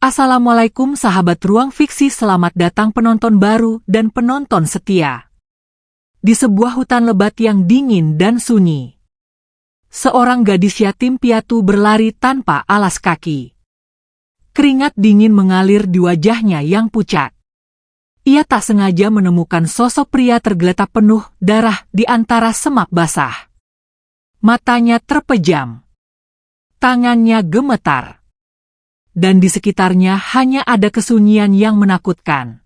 Assalamualaikum sahabat Ruang Fiksi, selamat datang penonton baru dan penonton setia. Di sebuah hutan lebat yang dingin dan sunyi, seorang gadis yatim piatu berlari tanpa alas kaki. Keringat dingin mengalir di wajahnya yang pucat. Ia tak sengaja menemukan sosok pria tergeletak penuh darah di antara semak basah. Matanya terpejam, tangannya gemetar, dan di sekitarnya hanya ada kesunyian yang menakutkan.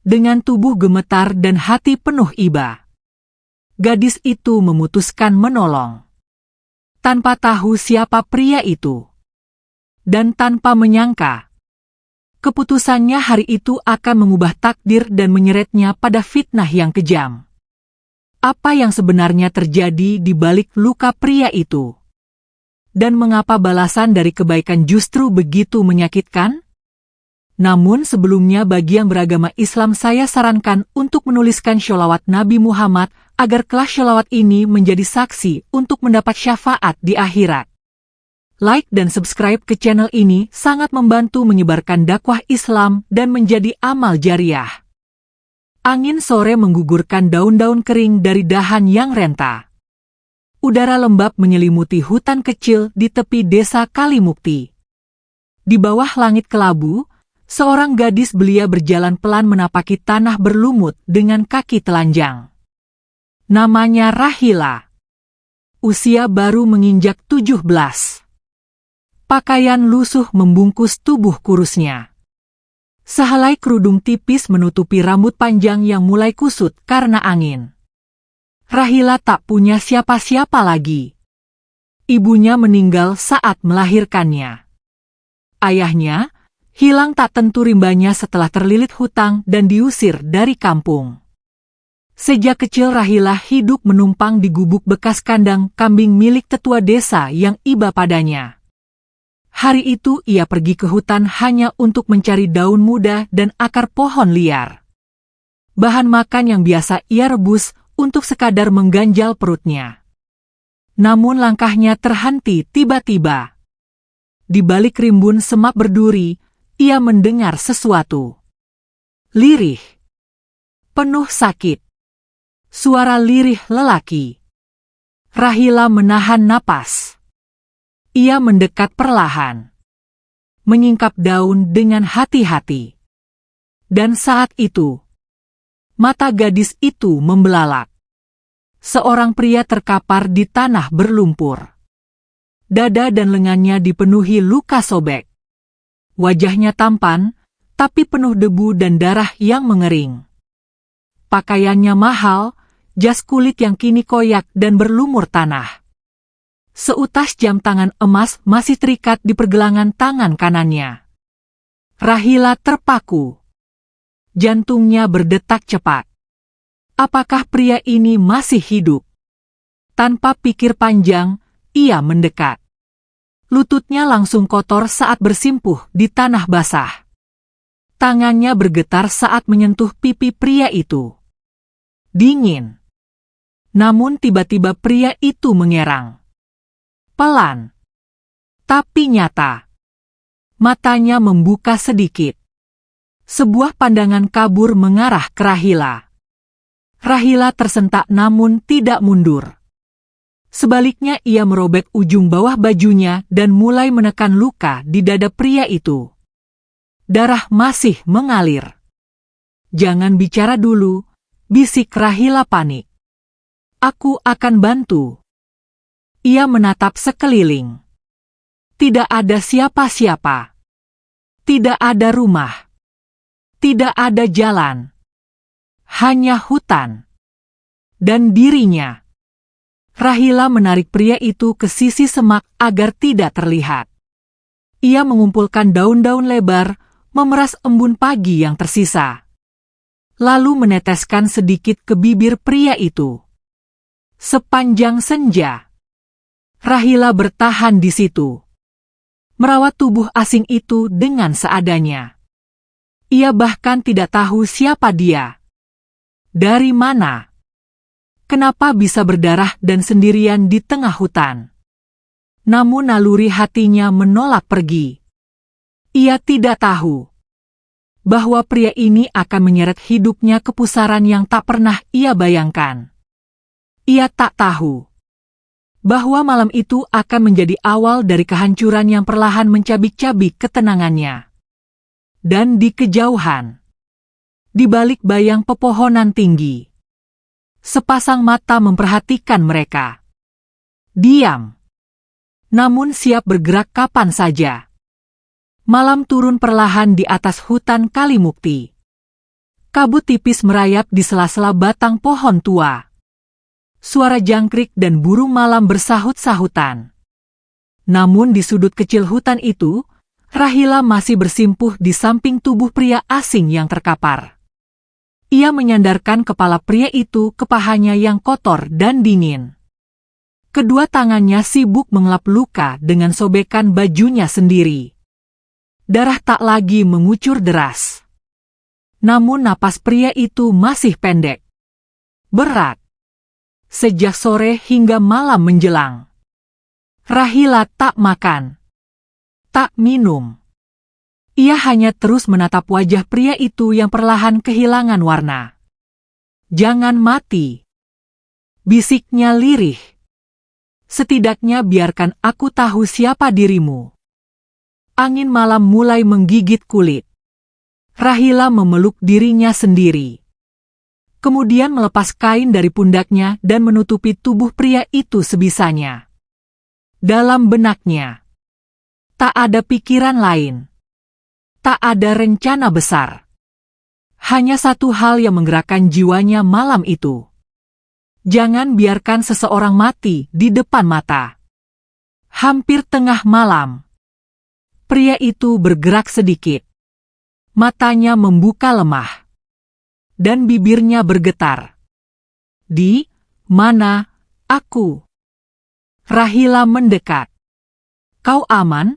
Dengan tubuh gemetar dan hati penuh iba, gadis itu memutuskan menolong. Tanpa tahu siapa pria itu, dan tanpa menyangka, keputusannya hari itu akan mengubah takdir dan menyeretnya pada fitnah yang kejam. Apa yang sebenarnya terjadi di balik luka pria itu? Dan mengapa balasan dari kebaikan justru begitu menyakitkan? Namun sebelumnya bagi yang beragama Islam saya sarankan untuk menuliskan sholawat Nabi Muhammad agar kelak sholawat ini menjadi saksi untuk mendapat syafaat di akhirat. Like dan subscribe ke channel ini sangat membantu menyebarkan dakwah Islam dan menjadi amal jariah. Angin sore menggugurkan daun-daun kering dari dahan yang renta. Udara lembab menyelimuti hutan kecil di tepi desa Kalimukti. Di bawah langit kelabu, seorang gadis belia berjalan pelan menapaki tanah berlumut dengan kaki telanjang. Namanya Rahila. Usia baru menginjak 17. Pakaian lusuh membungkus tubuh kurusnya. Sehelai kerudung tipis menutupi rambut panjang yang mulai kusut karena angin. Rahila tak punya siapa-siapa lagi. Ibunya meninggal saat melahirkannya. Ayahnya hilang tak tentu rimbanya setelah terlilit hutang dan diusir dari kampung. Sejak kecil Rahila hidup menumpang di gubuk bekas kandang kambing milik tetua desa yang iba padanya. Hari itu ia pergi ke hutan hanya untuk mencari daun muda dan akar pohon liar. Bahan makan yang biasa ia rebus untuk sekadar mengganjal perutnya. Namun langkahnya terhenti tiba-tiba. Di balik rimbun semak berduri, ia mendengar sesuatu. Lirih. Penuh sakit. Suara lirih lelaki. Rahila menahan napas. Ia mendekat perlahan. Menyingkap daun dengan hati-hati. Dan saat itu, mata gadis itu membelalak. Seorang pria terkapar di tanah berlumpur. Dada dan lengannya dipenuhi luka sobek. Wajahnya tampan, tapi penuh debu dan darah yang mengering. Pakaiannya mahal, jas kulit yang kini koyak dan berlumur tanah. Seutas jam tangan emas masih terikat di pergelangan tangan kanannya. Rahila terpaku. Jantungnya berdetak cepat. Apakah pria ini masih hidup? Tanpa pikir panjang, ia mendekat. Lututnya langsung kotor saat bersimpuh di tanah basah. Tangannya bergetar saat menyentuh pipi pria itu. Dingin. Namun tiba-tiba pria itu mengerang. Pelan. Tapi nyata. Matanya membuka sedikit. Sebuah pandangan kabur mengarah ke Rahila. Rahila tersentak namun tidak mundur. Sebaliknya ia merobek ujung bawah bajunya dan mulai menekan luka di dada pria itu. Darah masih mengalir. Jangan bicara dulu, bisik Rahila panik. Aku akan bantu. Ia menatap sekeliling. Tidak ada siapa-siapa. Tidak ada rumah. Tidak ada jalan. Hanya hutan. Dan dirinya. Rahila menarik pria itu ke sisi semak agar tidak terlihat. Ia mengumpulkan daun-daun lebar, memeras embun pagi yang tersisa. Lalu meneteskan sedikit ke bibir pria itu. Sepanjang senja, Rahila bertahan di situ. Merawat tubuh asing itu dengan seadanya. Ia bahkan tidak tahu siapa dia. Dari mana? Kenapa bisa berdarah dan sendirian di tengah hutan? Namun naluri hatinya menolak pergi. Ia tidak tahu bahwa pria ini akan menyeret hidupnya ke pusaran yang tak pernah ia bayangkan. Ia tak tahu bahwa malam itu akan menjadi awal dari kehancuran yang perlahan mencabik-cabik ketenangannya. Dan di kejauhan, di balik bayang pepohonan tinggi, sepasang mata memperhatikan mereka. Diam, namun siap bergerak kapan saja. Malam turun perlahan di atas hutan Kalimukti. Kabut tipis merayap di sela-sela batang pohon tua. Suara jangkrik dan burung malam bersahut-sahutan. Namun di sudut kecil hutan itu, Rahila masih bersimpuh di samping tubuh pria asing yang terkapar. Ia menyandarkan kepala pria itu ke pahanya yang kotor dan dingin. Kedua tangannya sibuk mengelap luka dengan sobekan bajunya sendiri. Darah tak lagi mengucur deras. Namun napas pria itu masih pendek. Berat. Sejak sore hingga malam menjelang. Rahila tak makan. Tak minum. Ia hanya terus menatap wajah pria itu yang perlahan kehilangan warna. Jangan mati. Bisiknya lirih. Setidaknya biarkan aku tahu siapa dirimu. Angin malam mulai menggigit kulit. Rahila memeluk dirinya sendiri. Kemudian melepas kain dari pundaknya dan menutupi tubuh pria itu sebisanya. Dalam benaknya, tak ada pikiran lain. Tak ada rencana besar. Hanya satu hal yang menggerakkan jiwanya malam itu. Jangan biarkan seseorang mati di depan mata. Hampir tengah malam, pria itu bergerak sedikit. Matanya membuka lemah. Dan bibirnya bergetar. Di mana aku? Rahila mendekat. Kau aman?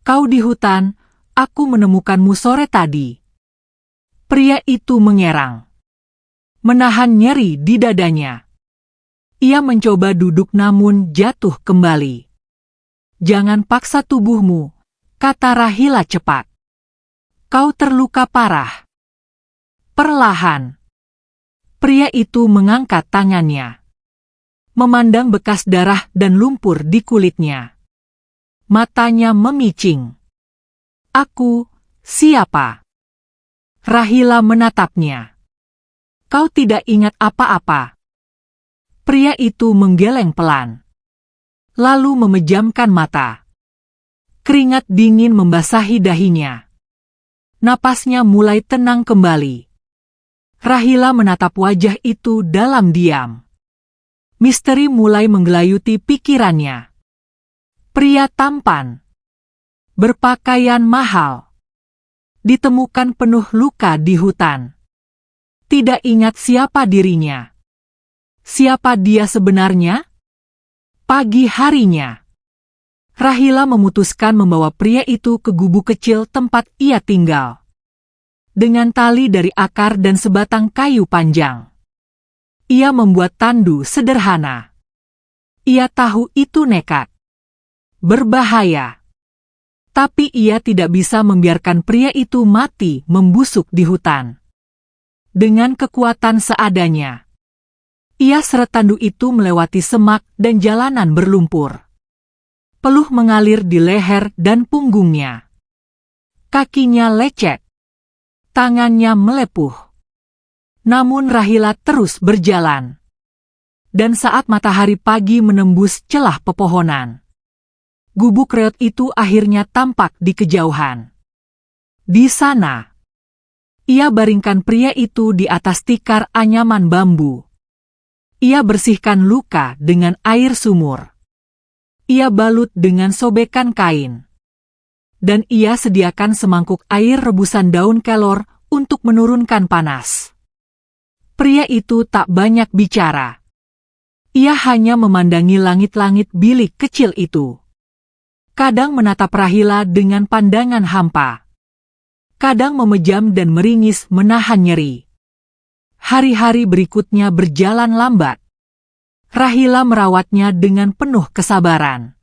Kau di hutan? Aku menemukanmu sore tadi. Pria itu mengerang. Menahan nyeri di dadanya. Ia mencoba duduk namun jatuh kembali. Jangan paksa tubuhmu, kata Rahila cepat. Kau terluka parah. Perlahan, pria itu mengangkat tangannya. Memandang bekas darah dan lumpur di kulitnya. Matanya memicing. Aku, siapa? Rahila menatapnya. Kau tidak ingat apa-apa. Pria itu menggeleng pelan. Lalu memejamkan mata. Keringat dingin membasahi dahinya. Napasnya mulai tenang kembali. Rahila menatap wajah itu dalam diam. Misteri mulai menggelayuti pikirannya. Pria tampan. Berpakaian mahal. Ditemukan penuh luka di hutan. Tidak ingat siapa dirinya. Siapa dia sebenarnya? Pagi harinya, Rahila memutuskan membawa pria itu ke gubuk kecil tempat ia tinggal. Dengan tali dari akar dan sebatang kayu panjang. Ia membuat tandu sederhana. Ia tahu itu nekat. Berbahaya. Tapi ia tidak bisa membiarkan pria itu mati membusuk di hutan. Dengan kekuatan seadanya, ia seret tandu itu melewati semak dan jalanan berlumpur. Peluh mengalir di leher dan punggungnya. Kakinya lecet. Tangannya melepuh. Namun Rahila terus berjalan. Dan saat matahari pagi menembus celah pepohonan, gubuk reot itu akhirnya tampak di kejauhan. Di sana, ia baringkan pria itu di atas tikar anyaman bambu. Ia bersihkan luka dengan air sumur. Ia balut dengan sobekan kain. Dan ia sediakan semangkuk air rebusan daun kelor untuk menurunkan panas. Pria itu tak banyak bicara. Ia hanya memandangi langit-langit bilik kecil itu. Kadang menatap Rahila dengan pandangan hampa. Kadang memejam dan meringis menahan nyeri. Hari-hari berikutnya berjalan lambat. Rahila merawatnya dengan penuh kesabaran.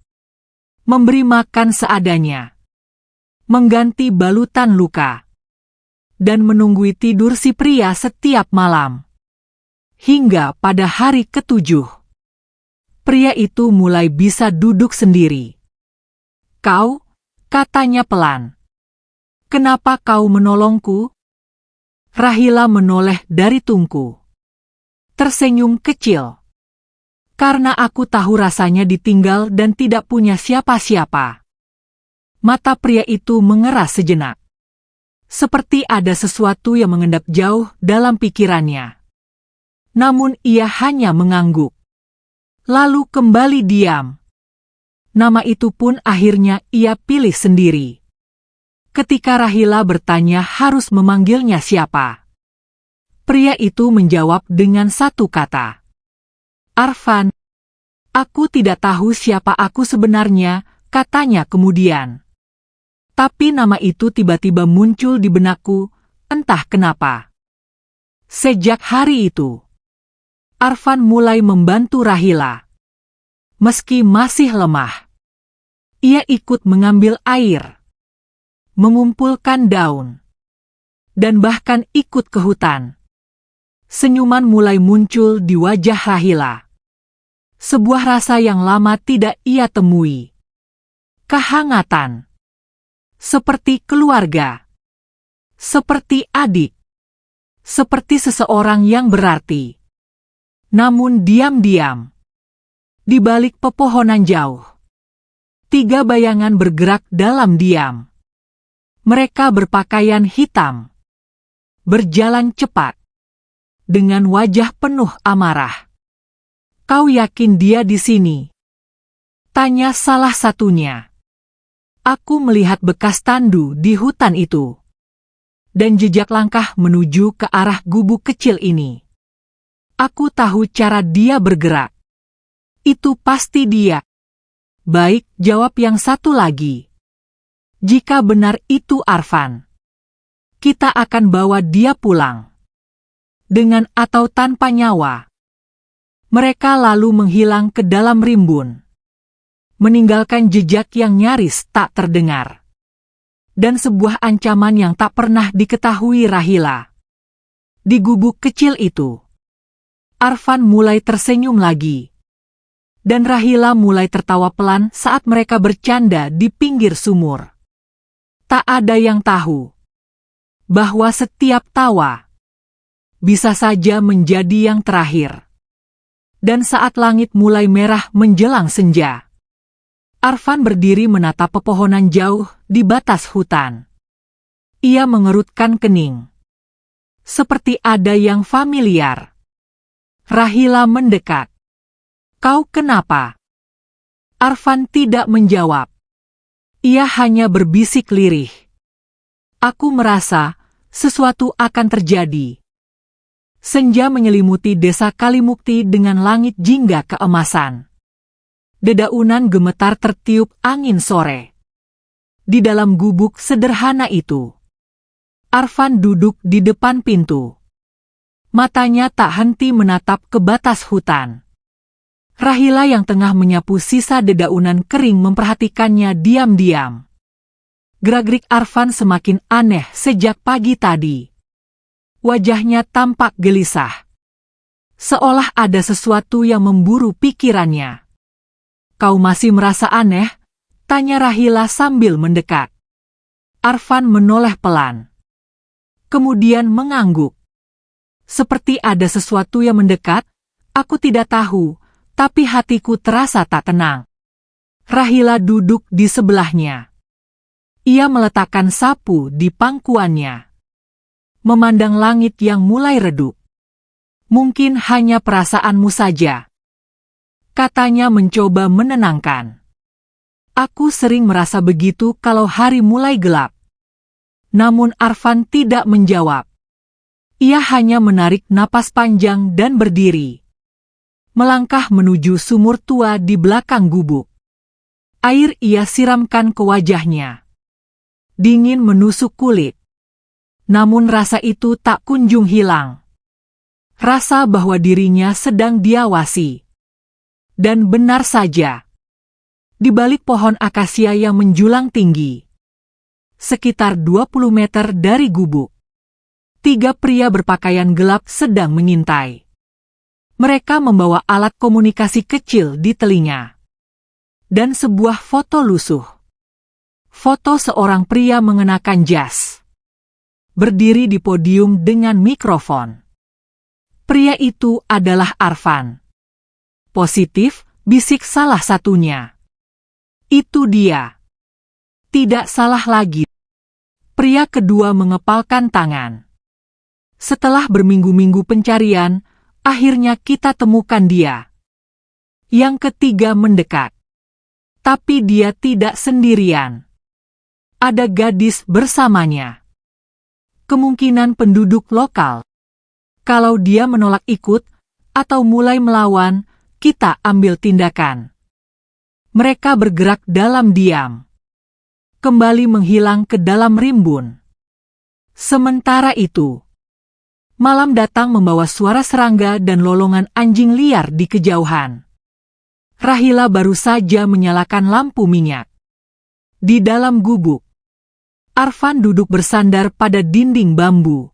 Memberi makan seadanya. mengganti balutan luka, dan menunggui tidur si pria setiap malam. Hingga pada hari ke-7, pria itu mulai bisa duduk sendiri. "Kau," katanya pelan. "Kenapa kau menolongku?" Rahila menoleh dari tungku. Tersenyum kecil. "Karena aku tahu rasanya ditinggal dan tidak punya siapa-siapa." Mata pria itu mengeras sejenak. Seperti ada sesuatu yang mengendap jauh dalam pikirannya. Namun ia hanya mengangguk. Lalu kembali diam. Nama itu pun akhirnya ia pilih sendiri. Ketika Rahila bertanya harus memanggilnya siapa, pria itu menjawab dengan satu kata. "Arfan." "Aku tidak tahu siapa aku sebenarnya," katanya kemudian. Tapi nama itu tiba-tiba muncul di benakku, entah kenapa. Sejak hari itu, Arfan mulai membantu Rahila. Meski masih lemah, ia ikut mengambil air, mengumpulkan daun, dan bahkan ikut ke hutan. Senyuman mulai muncul di wajah Rahila. Sebuah rasa yang lama tidak ia temui. Kehangatan. Seperti keluarga. Seperti adik. Seperti seseorang yang berarti. Namun diam-diam, di balik pepohonan jauh, 3 bayangan bergerak dalam diam. Mereka berpakaian hitam, berjalan cepat, dengan wajah penuh amarah. "Kau yakin dia di sini?" tanya salah satunya. "Aku melihat bekas tandu di hutan itu, dan jejak langkah menuju ke arah gubuk kecil ini. Aku tahu cara dia bergerak. Itu pasti dia." "Baik," jawab yang satu lagi. "Jika benar itu Arfan, kita akan bawa dia pulang. Dengan atau tanpa nyawa." Mereka lalu menghilang ke dalam rimbun, meninggalkan jejak yang nyaris tak terdengar. Dan sebuah ancaman yang tak pernah diketahui Rahila. Di gubuk kecil itu, Arfan mulai tersenyum lagi. Dan Rahila mulai tertawa pelan saat mereka bercanda di pinggir sumur. Tak ada yang tahu bahwa setiap tawa bisa saja menjadi yang terakhir. Dan saat langit mulai merah menjelang senja, Arfan berdiri menatap pepohonan jauh di batas hutan. Ia mengerutkan kening. Seperti ada yang familiar. Rahila mendekat. "Kau kenapa?" Arfan tidak menjawab. Ia hanya berbisik lirih. "Aku merasa sesuatu akan terjadi." Senja menyelimuti desa Kalimukti dengan langit jingga keemasan. Dedaunan gemetar tertiup angin sore. Di dalam gubuk sederhana itu, Arfan duduk di depan pintu. Matanya tak henti menatap ke batas hutan. Rahila yang tengah menyapu sisa dedaunan kering memperhatikannya diam-diam. Gerak-gerik Arfan semakin aneh sejak pagi tadi. Wajahnya tampak gelisah. Seolah ada sesuatu yang memburu pikirannya. "Kau masih merasa aneh?" tanya Rahila sambil mendekat. Arfan menoleh pelan. Kemudian mengangguk. "Seperti ada sesuatu yang mendekat, aku tidak tahu, tapi hatiku terasa tak tenang." Rahila duduk di sebelahnya. Ia meletakkan sapu di pangkuannya. Memandang langit yang mulai redup. "Mungkin hanya perasaanmu saja," katanya mencoba menenangkan. "Aku sering merasa begitu kalau hari mulai gelap." Namun Arfan tidak menjawab. Ia hanya menarik napas panjang dan berdiri. Melangkah menuju sumur tua di belakang gubuk. Air ia siramkan ke wajahnya. Dingin menusuk kulit. Namun rasa itu tak kunjung hilang. Rasa bahwa dirinya sedang diawasi. Dan benar saja. Di balik pohon akasia yang menjulang tinggi, sekitar 20 meter dari gubuk. 3 pria berpakaian gelap sedang mengintai. Mereka membawa alat komunikasi kecil di telinga. Dan sebuah foto lusuh. Foto seorang pria mengenakan jas. Berdiri di podium dengan mikrofon. Pria itu adalah Arfan. Positif, bisik salah satunya. Itu dia. Tidak salah lagi. Pria kedua mengepalkan tangan. Setelah berminggu-minggu pencarian, akhirnya kita temukan dia. Yang ketiga mendekat. Tapi dia tidak sendirian. Ada gadis bersamanya. Kemungkinan penduduk lokal. Kalau dia menolak ikut, atau mulai melawan, kita ambil tindakan. Mereka bergerak dalam diam. Kembali menghilang ke dalam rimbun. Sementara itu, malam datang membawa suara serangga dan lolongan anjing liar di kejauhan. Rahila baru saja menyalakan lampu minyak. Di dalam gubuk, Arfan duduk bersandar pada dinding bambu.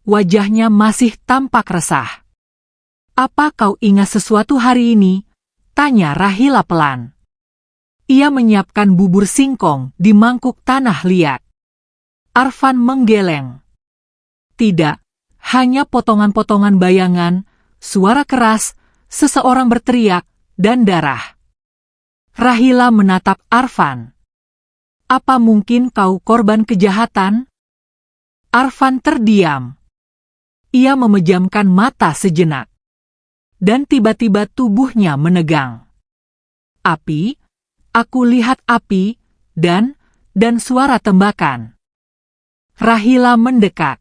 Wajahnya masih tampak resah. "Apa kau ingat sesuatu hari ini?" tanya Rahila pelan. Ia menyiapkan bubur singkong di mangkuk tanah liat. Arfan menggeleng. Tidak, hanya potongan-potongan bayangan, suara keras, seseorang berteriak, dan darah. Rahila menatap Arfan. "Apa mungkin kau korban kejahatan?" Arfan terdiam. Ia memejamkan mata sejenak. Dan tiba-tiba tubuhnya menegang. "Api? Aku lihat api, dan suara tembakan." Rahila mendekat.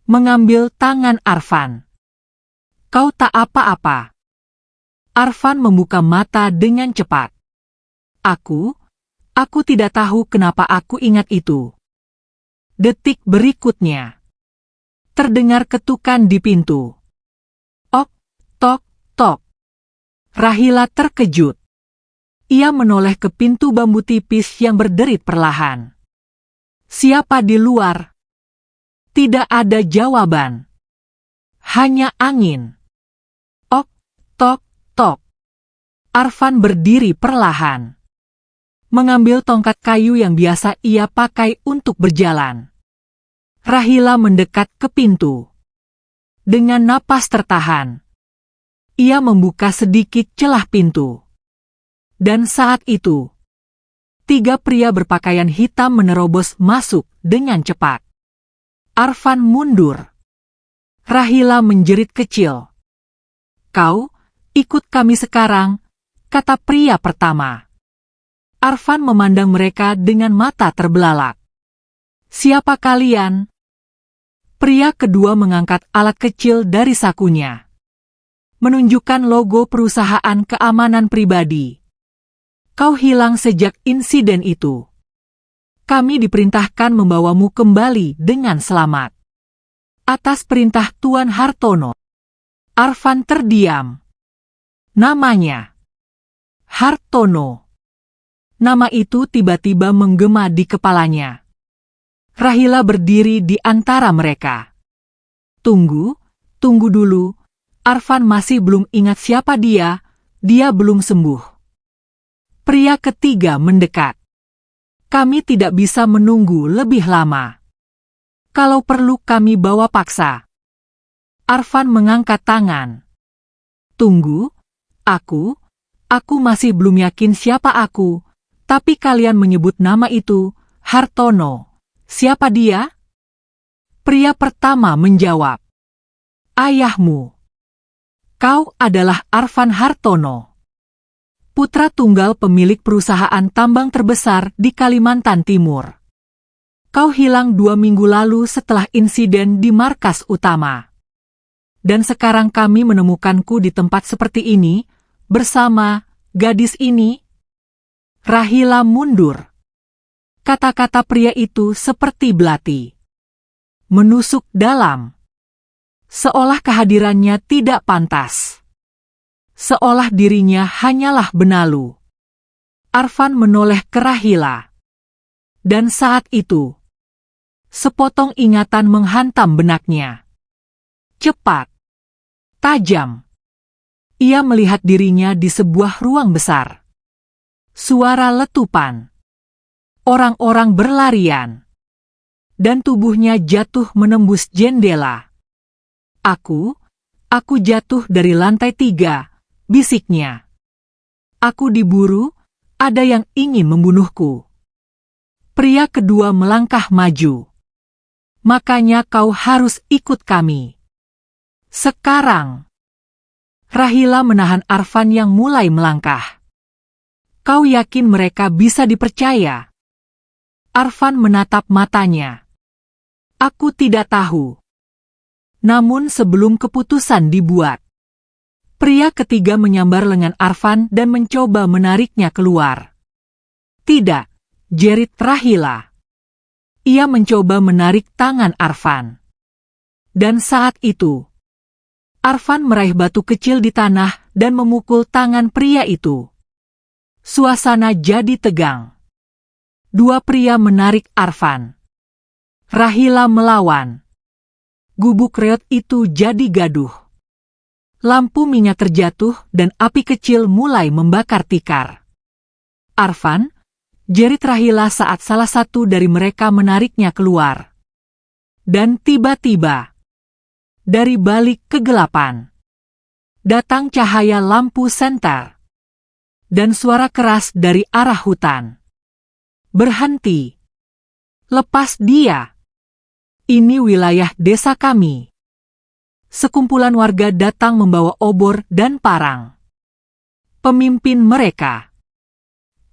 Mengambil tangan Arfan. "Kau tak apa-apa." Arfan membuka mata dengan cepat. Aku tidak tahu kenapa aku ingat itu." Detik berikutnya, terdengar ketukan di pintu. Ok, tok, tok. Rahila terkejut. Ia menoleh ke pintu bambu tipis yang berderit perlahan. "Siapa di luar?" Tidak ada jawaban. Hanya angin. Ok, tok, tok. Arfan berdiri perlahan. Mengambil tongkat kayu yang biasa ia pakai untuk berjalan. Rahila mendekat ke pintu. Dengan napas tertahan, ia membuka sedikit celah pintu. Dan saat itu, 3 pria berpakaian hitam menerobos masuk dengan cepat. Arfan mundur. Rahila menjerit kecil. "Kau, ikut kami sekarang," kata pria pertama. Arfan memandang mereka dengan mata terbelalak. "Siapa kalian?" Pria kedua mengangkat alat kecil dari sakunya. Menunjukkan logo perusahaan keamanan pribadi. "Kau hilang sejak insiden itu. Kami diperintahkan membawamu kembali dengan selamat. Atas perintah Tuan Hartono." Arfan terdiam. Namanya Hartono. Nama itu tiba-tiba menggema di kepalanya. Rahila berdiri di antara mereka. Tunggu dulu. Arfan masih belum ingat siapa dia belum sembuh." Pria ketiga mendekat. "Kami tidak bisa menunggu lebih lama. Kalau perlu kami bawa paksa." Arfan mengangkat tangan. "Tunggu, aku masih belum yakin siapa aku, tapi kalian menyebut nama itu, Hartono. Siapa dia?" Pria pertama menjawab. "Ayahmu. Kau adalah Arfan Hartono, putra tunggal pemilik perusahaan tambang terbesar di Kalimantan Timur. Kau hilang 2 minggu lalu setelah insiden di markas utama. Dan sekarang kami menemukanku di tempat seperti ini, bersama gadis ini." Rahila mundur. Kata-kata pria itu seperti belati. Menusuk dalam. Seolah kehadirannya tidak pantas. Seolah dirinya hanyalah benalu. Arfan menoleh ke Rahila. Dan saat itu, sepotong ingatan menghantam benaknya. Cepat, tajam. Ia melihat dirinya di sebuah ruang besar. Suara letupan. Orang-orang berlarian. Dan tubuhnya jatuh menembus jendela. Aku jatuh dari lantai 3, bisiknya. Aku diburu, ada yang ingin membunuhku. Pria kedua melangkah maju. Makanya kau harus ikut kami. Sekarang. Rahila menahan Arfan yang mulai melangkah. Kau yakin mereka bisa dipercaya? Arfan menatap matanya. Aku tidak tahu. Namun sebelum keputusan dibuat, pria ketiga menyambar lengan Arfan dan mencoba menariknya keluar. Tidak, jerit Rahila. Ia mencoba menarik tangan Arfan. Dan saat itu, Arfan meraih batu kecil di tanah dan memukul tangan pria itu. Suasana jadi tegang. Dua pria menarik Arfan. Rahila melawan. Gubuk reot itu jadi gaduh. Lampu minyak terjatuh dan api kecil mulai membakar tikar. Arfan, jerit Rahila saat salah satu dari mereka menariknya keluar. Dan tiba-tiba, dari balik kegelapan, datang cahaya lampu senter. Dan suara keras dari arah hutan. Berhenti. Lepas dia. Ini wilayah desa kami. Sekumpulan warga datang membawa obor dan parang. Pemimpin mereka,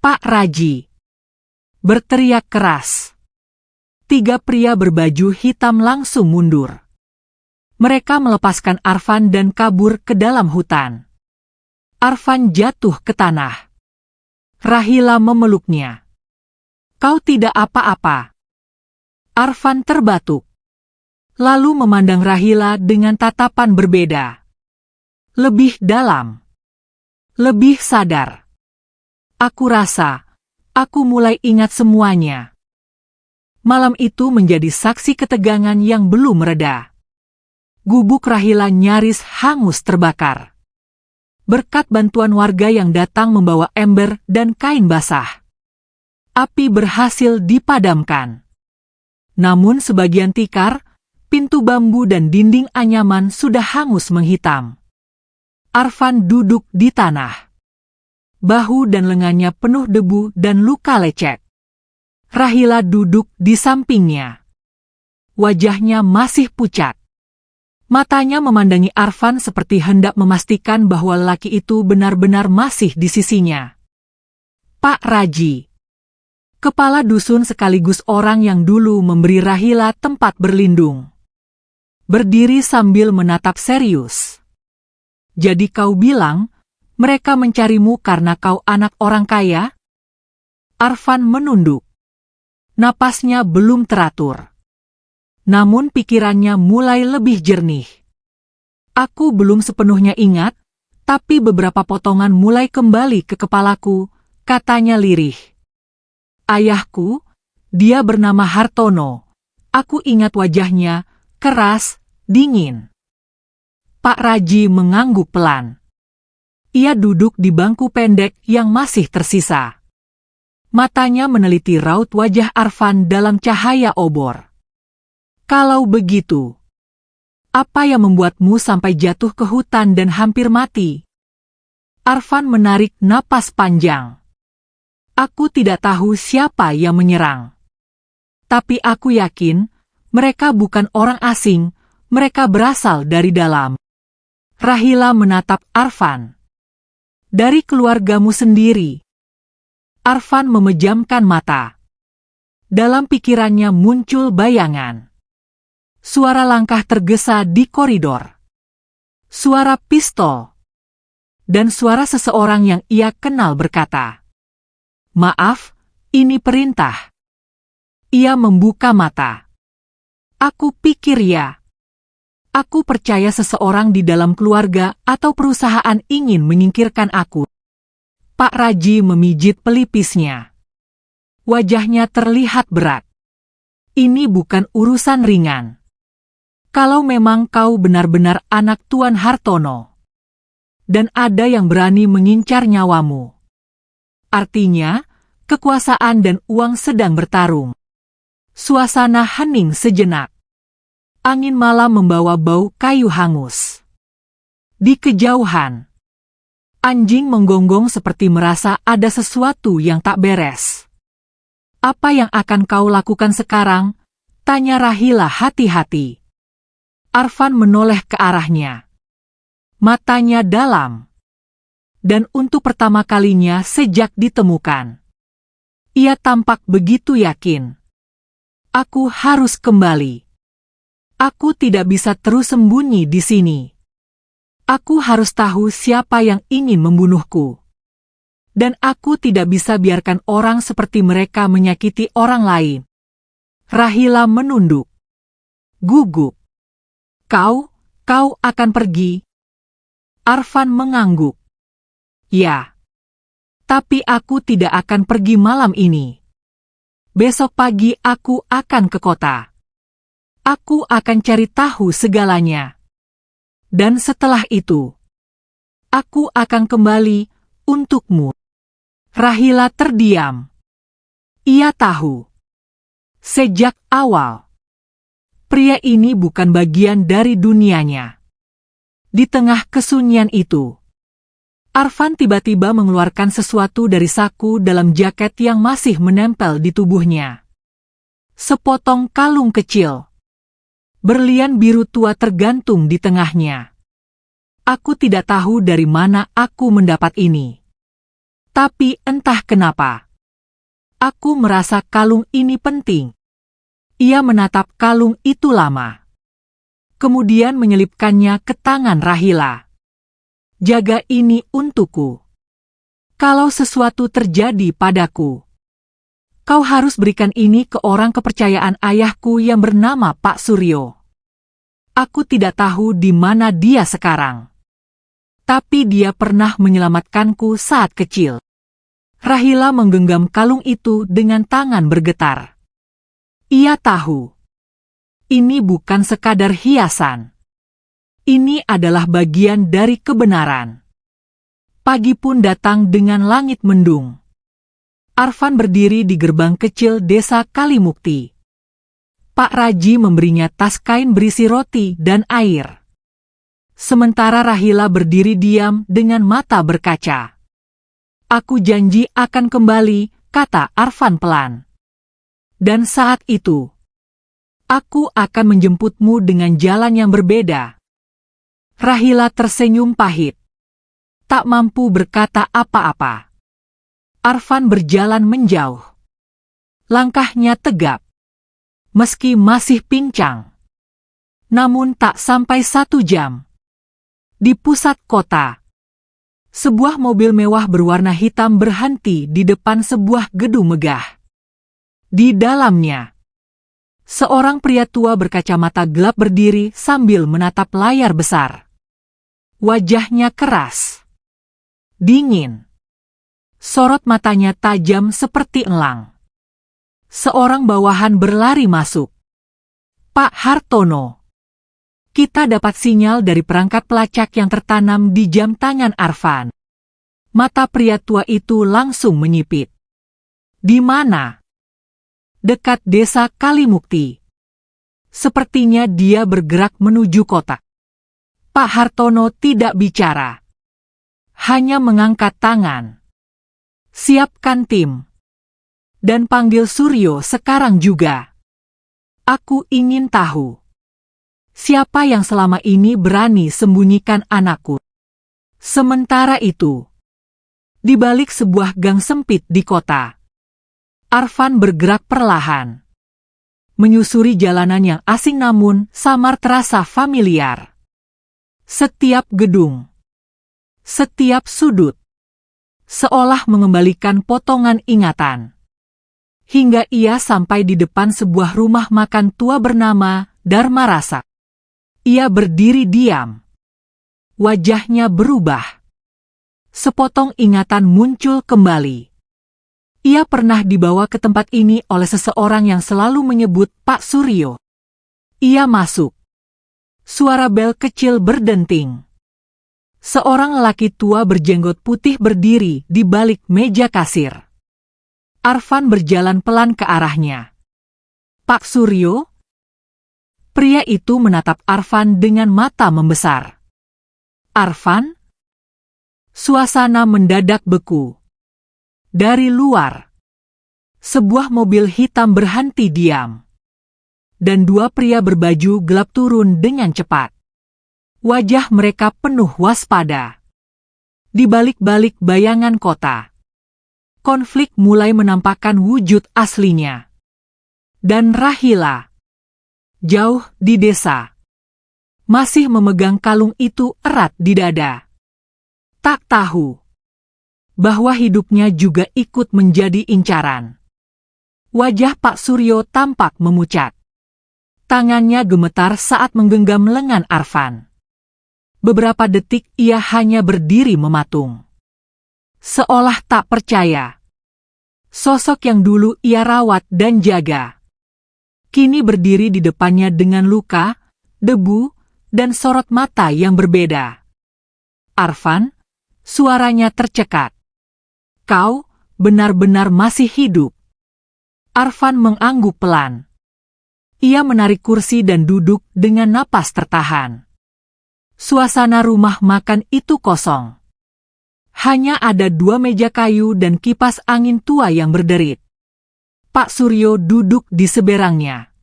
Pak Raji, berteriak keras. 3 pria berbaju hitam langsung mundur. Mereka melepaskan Arfan dan kabur ke dalam hutan. Arfan jatuh ke tanah. Rahila memeluknya. Kau tidak apa-apa. Arfan terbatuk. Lalu memandang Rahila dengan tatapan berbeda. Lebih dalam. Lebih sadar. Aku rasa, aku mulai ingat semuanya. Malam itu menjadi saksi ketegangan yang belum mereda. Gubuk Rahila nyaris hangus terbakar. Berkat bantuan warga yang datang membawa ember dan kain basah, api berhasil dipadamkan. Namun sebagian tikar, pintu bambu dan dinding anyaman sudah hangus menghitam. Arfan duduk di tanah. Bahu dan lengannya penuh debu dan luka lecet. Rahila duduk di sampingnya. Wajahnya masih pucat. Matanya memandangi Arfan seperti hendak memastikan bahwa lelaki itu benar-benar masih di sisinya. Pak Raji, kepala dusun sekaligus orang yang dulu memberi Rahila tempat berlindung, berdiri sambil menatap serius. Jadi kau bilang, mereka mencarimu karena kau anak orang kaya? Arfan menunduk. Napasnya belum teratur. Namun pikirannya mulai lebih jernih. Aku belum sepenuhnya ingat, tapi beberapa potongan mulai kembali ke kepalaku, katanya lirih. Ayahku, dia bernama Hartono. Aku ingat wajahnya, keras, dingin. Pak Raji mengangguk pelan. Ia duduk di bangku pendek yang masih tersisa. Matanya meneliti raut wajah Arfan dalam cahaya obor. Kalau begitu, apa yang membuatmu sampai jatuh ke hutan dan hampir mati? Arfan menarik napas panjang. Aku tidak tahu siapa yang menyerang. Tapi aku yakin, mereka bukan orang asing, mereka berasal dari dalam. Rahila menatap Arfan. Dari keluargamu sendiri. Arfan memejamkan mata. Dalam pikirannya muncul bayangan. Suara langkah tergesa di koridor. Suara pistol. Dan suara seseorang yang ia kenal berkata, "Maaf, ini perintah." Ia membuka mata. Aku pikir ya. Aku percaya seseorang di dalam keluarga atau perusahaan ingin menyingkirkan aku. Pak Raji memijit pelipisnya. Wajahnya terlihat berat. Ini bukan urusan ringan. Kalau memang kau benar-benar anak Tuan Hartono, dan ada yang berani mengincar nyawamu, artinya, kekuasaan dan uang sedang bertarung. Suasana hening sejenak. Angin malam membawa bau kayu hangus. Di kejauhan, anjing menggonggong seperti merasa ada sesuatu yang tak beres. Apa yang akan kau lakukan sekarang? Tanya Rahila hati-hati. Arfan menoleh ke arahnya. Matanya dalam. Dan untuk pertama kalinya sejak ditemukan, ia tampak begitu yakin. Aku harus kembali. Aku tidak bisa terus sembunyi di sini. Aku harus tahu siapa yang ingin membunuhku. Dan aku tidak bisa biarkan orang seperti mereka menyakiti orang lain. Rahila menunduk. Gugup. Kau akan pergi? Arfan mengangguk. Ya. Tapi aku tidak akan pergi malam ini. Besok pagi aku akan ke kota. Aku akan cari tahu segalanya. Dan setelah itu, aku akan kembali untukmu. Rahila terdiam. Ia tahu. Sejak awal, pria ini bukan bagian dari dunianya. Di tengah kesunyian itu, Arfan tiba-tiba mengeluarkan sesuatu dari saku dalam jaket yang masih menempel di tubuhnya. Sepotong kalung kecil. Berlian biru tua tergantung di tengahnya. Aku tidak tahu dari mana aku mendapat ini. Tapi entah kenapa, aku merasa kalung ini penting. Ia menatap kalung itu lama. Kemudian menyelipkannya ke tangan Rahila. Jaga ini untukku. Kalau sesuatu terjadi padaku, kau harus berikan ini ke orang kepercayaan ayahku yang bernama Pak Suryo. Aku tidak tahu di mana dia sekarang. Tapi dia pernah menyelamatkanku saat kecil. Rahila menggenggam kalung itu dengan tangan bergetar. Ia tahu. Ini bukan sekadar hiasan. Ini adalah bagian dari kebenaran. Pagi pun datang dengan langit mendung. Arfan berdiri di gerbang kecil desa Kalimukti. Pak Raji memberinya tas kain berisi roti dan air. Sementara Rahila berdiri diam dengan mata berkaca. Aku janji akan kembali, kata Arfan pelan. Dan saat itu, aku akan menjemputmu dengan jalan yang berbeda. Rahila tersenyum pahit. Tak mampu berkata apa-apa. Arfan berjalan menjauh. Langkahnya tegap. Meski masih pincang. Namun tak sampai 1 jam. Di pusat kota, sebuah mobil mewah berwarna hitam berhenti di depan sebuah gedung megah. Di dalamnya, seorang pria tua berkacamata gelap berdiri sambil menatap layar besar. Wajahnya keras, dingin. Sorot matanya tajam seperti elang. Seorang bawahan berlari masuk. Pak Hartono. Kita dapat sinyal dari perangkat pelacak yang tertanam di jam tangan Arfan. Mata pria tua itu langsung menyipit. Di mana? Dekat desa Kalimukti. Sepertinya dia bergerak menuju kota. Pak Hartono tidak bicara. Hanya mengangkat tangan. Siapkan tim. Dan panggil Suryo sekarang juga. Aku ingin tahu. Siapa yang selama ini berani sembunyikan anakku? Sementara itu, di balik sebuah gang sempit di kota, Arfan bergerak perlahan. Menyusuri jalanan yang asing namun samar terasa familiar. Setiap gedung, setiap sudut, seolah mengembalikan potongan ingatan. Hingga ia sampai di depan sebuah rumah makan tua bernama Dharma Rasa. Ia berdiri diam. Wajahnya berubah. Sepotong ingatan muncul kembali. Ia pernah dibawa ke tempat ini oleh seseorang yang selalu menyebut Pak Suryo. Ia masuk. Suara bel kecil berdenting. Seorang lelaki tua berjenggot putih berdiri di balik meja kasir. Arfan berjalan pelan ke arahnya. Pak Suryo? Pria itu menatap Arfan dengan mata membesar. Arfan? Suasana mendadak beku. Dari luar, sebuah mobil hitam berhenti diam. Dan dua pria berbaju gelap turun dengan cepat. Wajah mereka penuh waspada. Di balik-balik bayangan kota, konflik mulai menampakkan wujud aslinya. Dan Rahila, jauh di desa, masih memegang kalung itu erat di dada. Tak tahu bahwa hidupnya juga ikut menjadi incaran. Wajah Pak Suryo tampak memucat. Tangannya gemetar saat menggenggam lengan Arfan. Beberapa detik ia hanya berdiri mematung. Seolah tak percaya. Sosok yang dulu ia rawat dan jaga, kini berdiri di depannya dengan luka, debu, dan sorot mata yang berbeda. Arfan, suaranya tercekat. Kau benar-benar masih hidup. Arfan mengangguk pelan. Ia menarik kursi dan duduk dengan napas tertahan. Suasana rumah makan itu kosong. Hanya ada dua meja kayu dan kipas angin tua yang berderit. Pak Suryo duduk di seberangnya.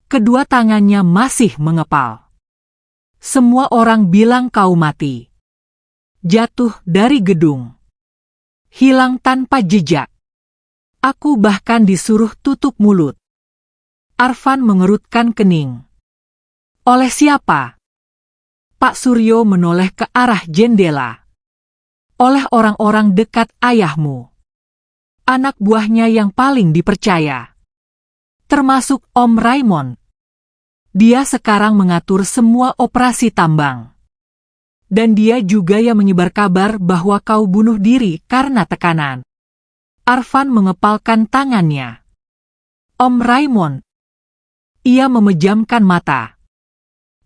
Kedua tangannya masih mengepal. Semua orang bilang kau mati. Jatuh dari gedung. Hilang tanpa jejak. Aku bahkan disuruh tutup mulut. Arfan mengerutkan kening. Oleh siapa? Pak Suryo menoleh ke arah jendela. Oleh orang-orang dekat ayahmu. Anak buahnya yang paling dipercaya. Termasuk Om Raymond. Dia sekarang mengatur semua operasi tambang. Dan dia juga yang menyebar kabar bahwa kau bunuh diri karena tekanan. Arfan mengepalkan tangannya. Om Raymond. Ia memejamkan mata.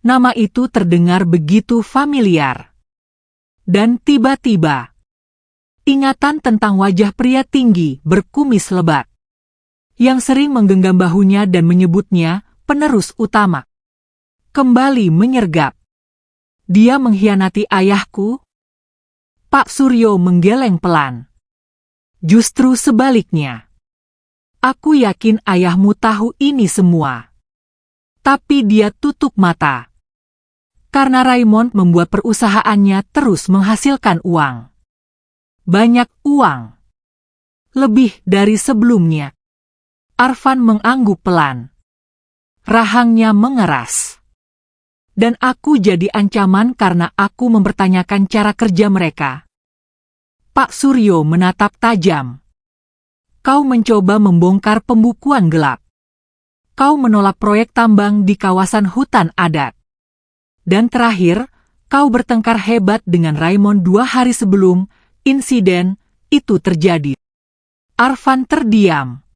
Nama itu terdengar begitu familiar. Dan tiba-tiba, ingatan tentang wajah pria tinggi berkumis lebat, yang sering menggenggam bahunya dan menyebutnya penerus utama, kembali menyergap. Dia mengkhianati ayahku? Pak Suryo menggeleng pelan. Justru sebaliknya. Aku yakin ayahmu tahu ini semua. Tapi dia tutup mata. Karena Raymond membuat perusahaannya terus menghasilkan uang. Banyak uang. Lebih dari sebelumnya. Arfan mengangguk pelan. Rahangnya mengeras. Dan aku jadi ancaman karena aku mempertanyakan cara kerja mereka. Pak Suryo menatap tajam. Kau mencoba membongkar pembukuan gelap. Kau menolak proyek tambang di kawasan hutan adat. Dan terakhir, kau bertengkar hebat dengan Raymond 2 hari sebelum insiden itu terjadi. Arfan terdiam.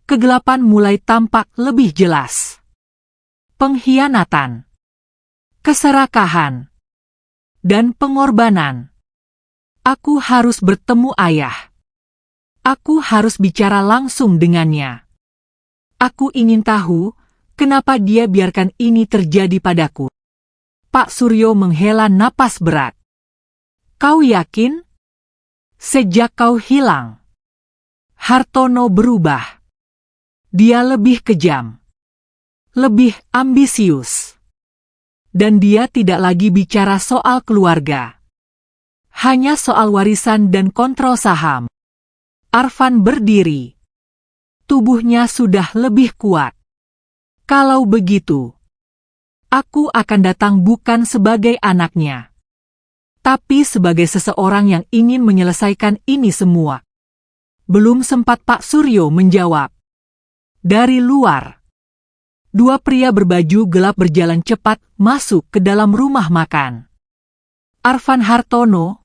Kegelapan mulai tampak lebih jelas. Pengkhianatan, keserakahan, dan pengorbanan. Aku harus bertemu ayah. Aku harus bicara langsung dengannya. Aku ingin tahu kenapa dia biarkan ini terjadi padaku. Pak Suryo menghela napas berat. Kau yakin? Sejak kau hilang, Hartono berubah. Dia lebih kejam, lebih ambisius. Dan dia tidak lagi bicara soal keluarga. Hanya soal warisan dan kontrol saham. Arfan berdiri. Tubuhnya sudah lebih kuat. Kalau begitu, aku akan datang bukan sebagai anaknya, tapi sebagai seseorang yang ingin menyelesaikan ini semua. Belum sempat Pak Suryo menjawab. Dari luar, dua pria berbaju gelap berjalan cepat masuk ke dalam rumah makan. Arfan Hartono.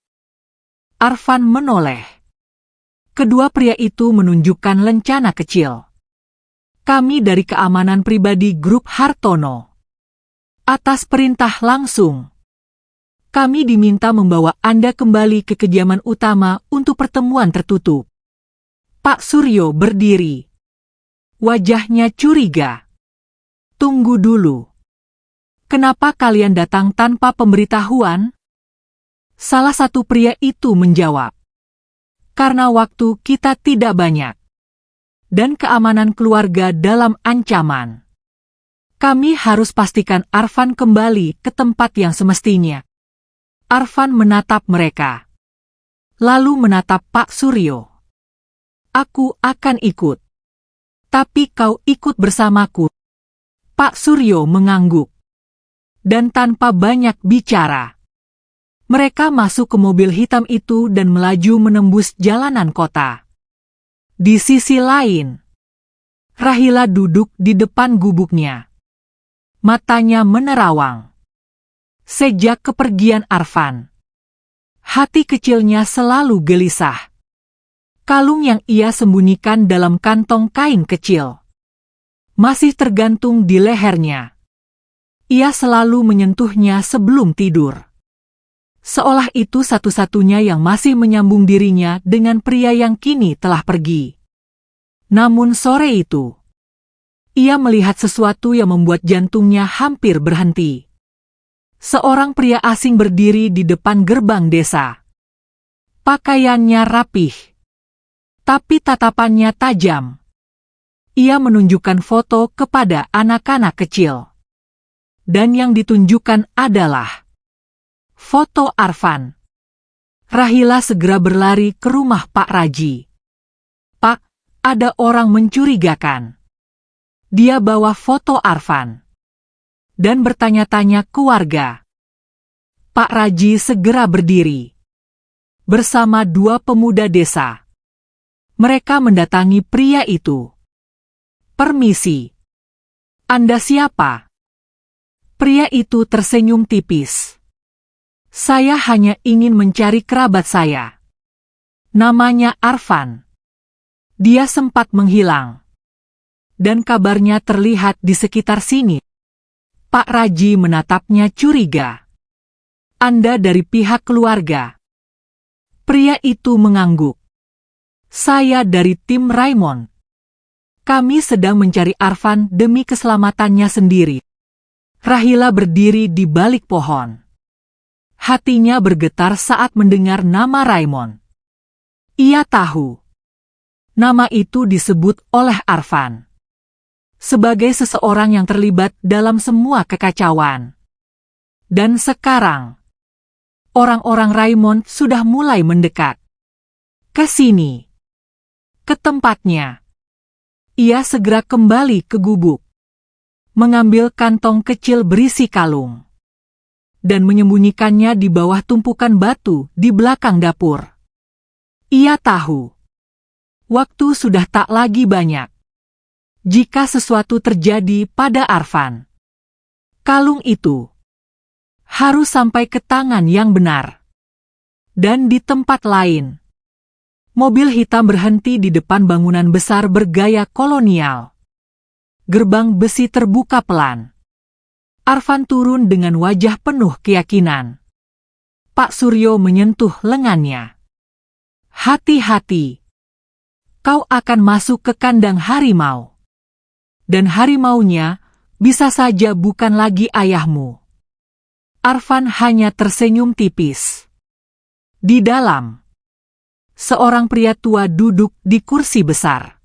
Arfan menoleh. Kedua pria itu menunjukkan lencana kecil. Kami dari keamanan pribadi grup Hartono. Atas perintah langsung. Kami diminta membawa Anda kembali ke kediaman utama untuk pertemuan tertutup. Pak Suryo berdiri. Wajahnya curiga. Tunggu dulu. Kenapa kalian datang tanpa pemberitahuan? Salah satu pria itu menjawab. Karena waktu kita tidak banyak. Dan keamanan keluarga dalam ancaman. Kami harus pastikan Arfan kembali ke tempat yang semestinya. Arfan menatap mereka. Lalu menatap Pak Suryo. Aku akan ikut. Tapi kau ikut bersamaku. Pak Suryo mengangguk. Dan tanpa banyak bicara. Mereka masuk ke mobil hitam itu dan melaju menembus jalanan kota. Di sisi lain, Rahila duduk di depan gubuknya. Matanya menerawang. Sejak kepergian Arfan, hati kecilnya selalu gelisah. Kalung yang ia sembunyikan dalam kantong kain kecil masih tergantung di lehernya. Ia selalu menyentuhnya sebelum tidur. Seolah itu satu-satunya yang masih menyambung dirinya dengan pria yang kini telah pergi. Namun sore itu, ia melihat sesuatu yang membuat jantungnya hampir berhenti. Seorang pria asing berdiri di depan gerbang desa. Pakaiannya rapih, tapi tatapannya tajam. Ia menunjukkan foto kepada anak-anak kecil. Dan yang ditunjukkan adalah foto Arfan. Rahila segera berlari ke rumah Pak Raji. Pak, ada orang mencurigakan. Dia bawa foto Arfan. Dan bertanya-tanya ke warga. Pak Raji segera berdiri. Bersama dua pemuda desa. Mereka mendatangi pria itu. Permisi. Anda siapa? Pria itu tersenyum tipis. Saya hanya ingin mencari kerabat saya. Namanya Arfan. Dia sempat menghilang. Dan kabarnya terlihat di sekitar sini. Pak Raji menatapnya curiga. Anda dari pihak keluarga. Pria itu mengangguk. Saya dari tim Raymond. Kami sedang mencari Arfan demi keselamatannya sendiri. Rahila berdiri di balik pohon. Hatinya bergetar saat mendengar nama Raymond. Ia tahu. Nama itu disebut oleh Arfan. Sebagai seseorang yang terlibat dalam semua kekacauan. Dan sekarang, orang-orang Raymond sudah mulai mendekat. Ke sini. Ke tempatnya. Ia segera kembali ke gubuk. Mengambil kantong kecil berisi kalung. Dan menyembunyikannya di bawah tumpukan batu di belakang dapur. Ia tahu. Waktu sudah tak lagi banyak. Jika sesuatu terjadi pada Arfan, kalung itu harus sampai ke tangan yang benar. Dan di tempat lain, mobil hitam berhenti di depan bangunan besar bergaya kolonial. Gerbang besi terbuka pelan. Arfan turun dengan wajah penuh keyakinan. Pak Suryo menyentuh lengannya. Hati-hati. Kau akan masuk ke kandang harimau. Dan harimaunya bisa saja bukan lagi ayahmu. Arfan hanya tersenyum tipis. Di dalam, seorang pria tua duduk di kursi besar.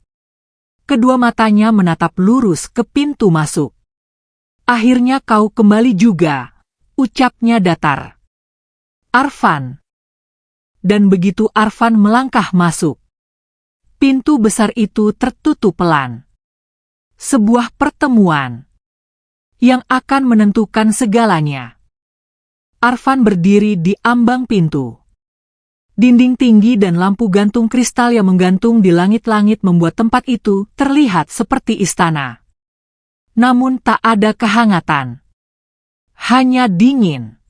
Kedua matanya menatap lurus ke pintu masuk. Akhirnya kau kembali juga, ucapnya datar. Arfan. Dan begitu Arfan melangkah masuk, pintu besar itu tertutup pelan. Sebuah pertemuan yang akan menentukan segalanya. Arfan berdiri di ambang pintu. Dinding tinggi dan lampu gantung kristal yang menggantung di langit-langit membuat tempat itu terlihat seperti istana. Namun tak ada kehangatan. Hanya dingin.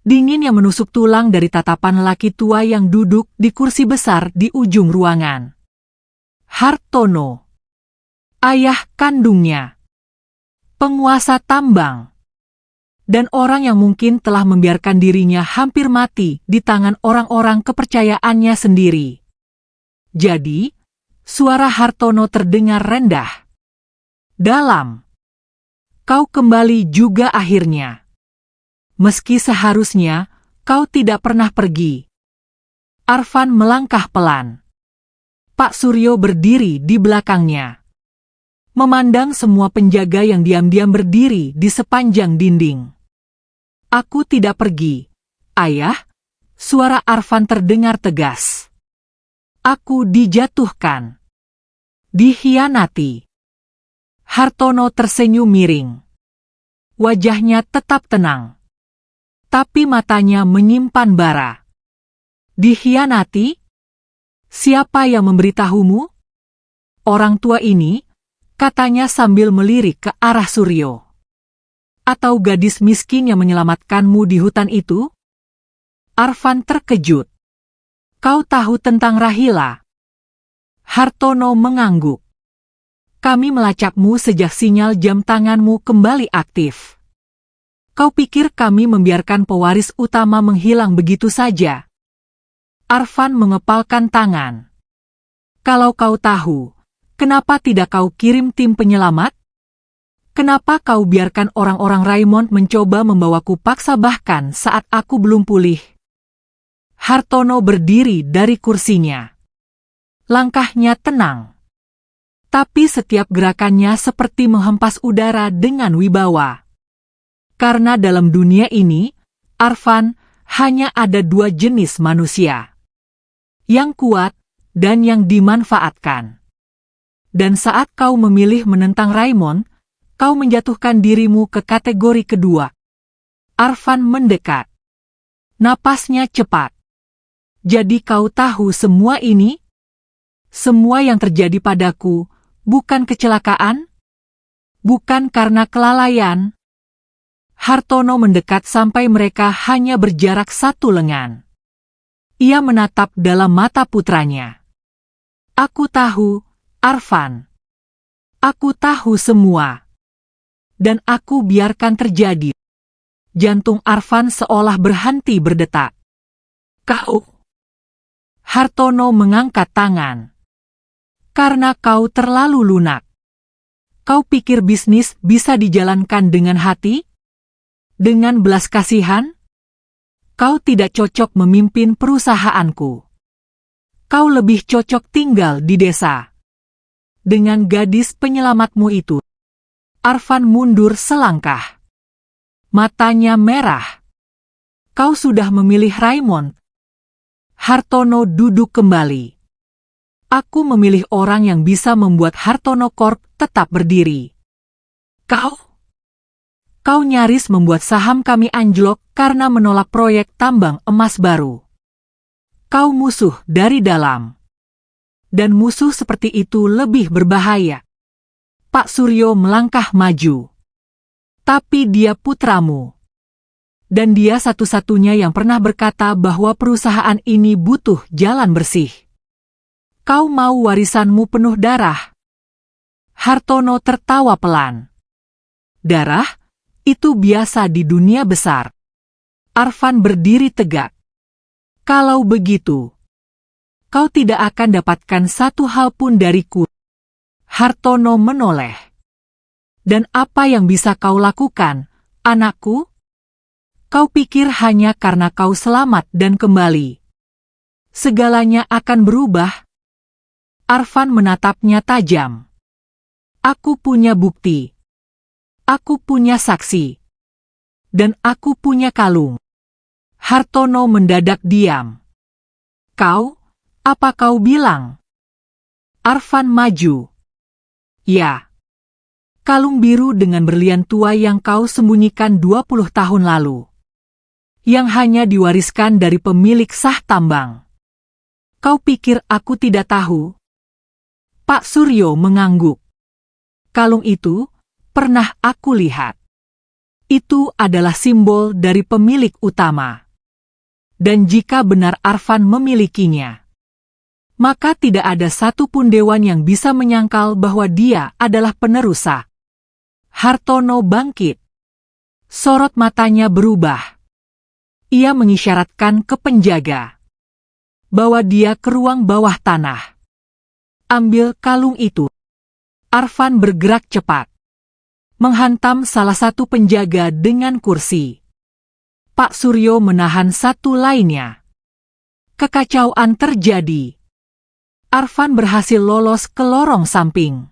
Dingin yang menusuk tulang dari tatapan laki tua yang duduk di kursi besar di ujung ruangan. Hartono. Ayah kandungnya. Penguasa tambang. Dan orang yang mungkin telah membiarkan dirinya hampir mati di tangan orang-orang kepercayaannya sendiri. Jadi, suara Hartono terdengar rendah. Dalam. Kau kembali juga akhirnya. Meski seharusnya, kau tidak pernah pergi. Arfan melangkah pelan. Pak Suryo berdiri di belakangnya. Memandang semua penjaga yang diam-diam berdiri di sepanjang dinding. Aku tidak pergi, Ayah. Suara Arfan terdengar tegas. Aku dijatuhkan. Dikhianati. Hartono tersenyum miring. Wajahnya tetap tenang. Tapi matanya menyimpan bara. Dikhianati? Siapa yang memberitahumu? Orang tua ini, katanya sambil melirik ke arah Suryo. Atau gadis miskin yang menyelamatkanmu di hutan itu? Arfan terkejut. Kau tahu tentang Rahila? Hartono mengangguk. Kami melacakmu sejak sinyal jam tanganmu kembali aktif. Kau pikir kami membiarkan pewaris utama menghilang begitu saja? Arfan mengepalkan tangan. Kalau kau tahu, kenapa tidak kau kirim tim penyelamat? Kenapa kau biarkan orang-orang Raymond mencoba membawaku paksa bahkan saat aku belum pulih? Hartono berdiri dari kursinya. Langkahnya tenang. Tapi setiap gerakannya seperti menghempas udara dengan wibawa. Karena dalam dunia ini, Arfan, hanya ada dua jenis manusia. Yang kuat dan yang dimanfaatkan. Dan saat kau memilih menentang Raymond, kau menjatuhkan dirimu ke kategori kedua. Arfan mendekat. Napasnya cepat. Jadi kau tahu semua ini? Semua yang terjadi padaku, bukan kecelakaan? Bukan karena kelalaian? Hartono mendekat sampai mereka hanya berjarak satu lengan. Ia menatap dalam mata putranya. Aku tahu, Arfan. Aku tahu semua. Dan aku biarkan terjadi. Jantung Arfan seolah berhenti berdetak. Kau. Hartono mengangkat tangan. Karena kau terlalu lunak. Kau pikir bisnis bisa dijalankan dengan hati? Dengan belas kasihan? Kau tidak cocok memimpin perusahaanku. Kau lebih cocok tinggal di desa. Dengan gadis penyelamatmu itu. Arfan mundur selangkah. Matanya merah. Kau sudah memilih Raymond. Hartono duduk kembali. Aku memilih orang yang bisa membuat Hartono Corp tetap berdiri. Kau nyaris membuat saham kami anjlok karena menolak proyek tambang emas baru. Kau musuh dari dalam. Dan musuh seperti itu lebih berbahaya. Pak Suryo melangkah maju. Tapi dia putramu. Dan dia satu-satunya yang pernah berkata bahwa perusahaan ini butuh jalan bersih. Kau mau warisanmu penuh darah? Hartono tertawa pelan. Darah? Itu biasa di dunia besar. Arfan berdiri tegak. Kalau begitu, kau tidak akan dapatkan satu hal pun dariku. Hartono menoleh. Dan apa yang bisa kau lakukan, anakku? Kau pikir hanya karena kau selamat dan kembali segalanya akan berubah? Arfan menatapnya tajam. Aku punya bukti. Aku punya saksi. Dan aku punya kalung. Hartono mendadak diam. Apa kau bilang? Arfan maju. Ya. Kalung biru dengan berlian tua yang kau sembunyikan 20 tahun lalu. Yang hanya diwariskan dari pemilik sah tambang. Kau pikir aku tidak tahu? Pak Suryo mengangguk. Kalung itu pernah aku lihat. Itu adalah simbol dari pemilik utama. Dan jika benar Arfan memilikinya, maka tidak ada satupun dewan yang bisa menyangkal bahwa dia adalah penerusnya. Hartono bangkit. Sorot matanya berubah. Ia mengisyaratkan ke penjaga. Bawa dia ke ruang bawah tanah. Ambil kalung itu. Arfan bergerak cepat. Menghantam salah satu penjaga dengan kursi. Pak Suryo menahan satu lainnya. Kekacauan terjadi. Arfan berhasil lolos ke lorong samping.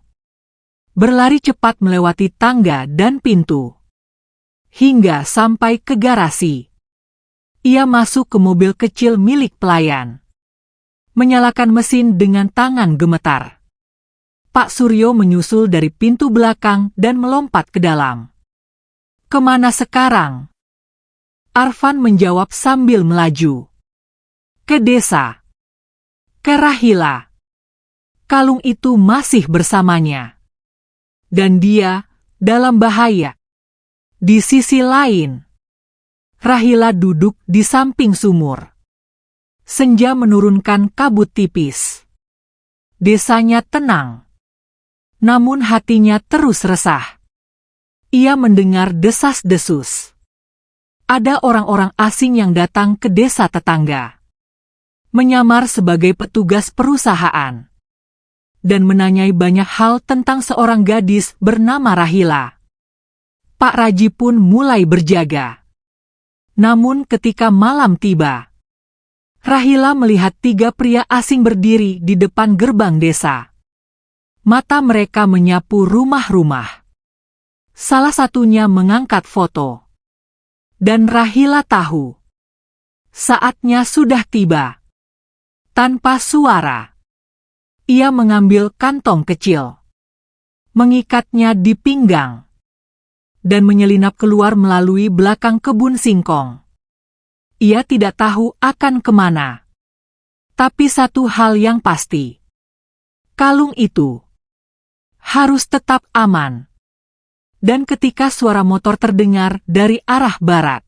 Berlari cepat melewati tangga dan pintu. Hingga sampai ke garasi. Ia masuk ke mobil kecil milik pelayan. Menyalakan mesin dengan tangan gemetar. Pak Suryo menyusul dari pintu belakang dan melompat ke dalam. Kemana sekarang? Arfan menjawab sambil melaju. Ke desa. Ke Rahila. Kalung itu masih bersamanya. Dan dia dalam bahaya. Di sisi lain, Rahila duduk di samping sumur. Senja menurunkan kabut tipis. Desanya tenang. Namun hatinya terus resah. Ia mendengar desas-desus. Ada orang-orang asing yang datang ke desa tetangga. Menyamar sebagai petugas perusahaan. Dan menanyai banyak hal tentang seorang gadis bernama Rahila. Pak Raji pun mulai berjaga. Namun ketika malam tiba, Rahila melihat 3 pria asing berdiri di depan gerbang desa. Mata mereka menyapu rumah-rumah. Salah satunya mengangkat foto. Dan Rahila tahu. Saatnya sudah tiba. Tanpa suara, ia mengambil kantong kecil. Mengikatnya di pinggang. Dan menyelinap keluar melalui belakang kebun singkong. Ia tidak tahu akan kemana. Tapi satu hal yang pasti. Kalung itu harus tetap aman. Dan ketika suara motor terdengar dari arah barat,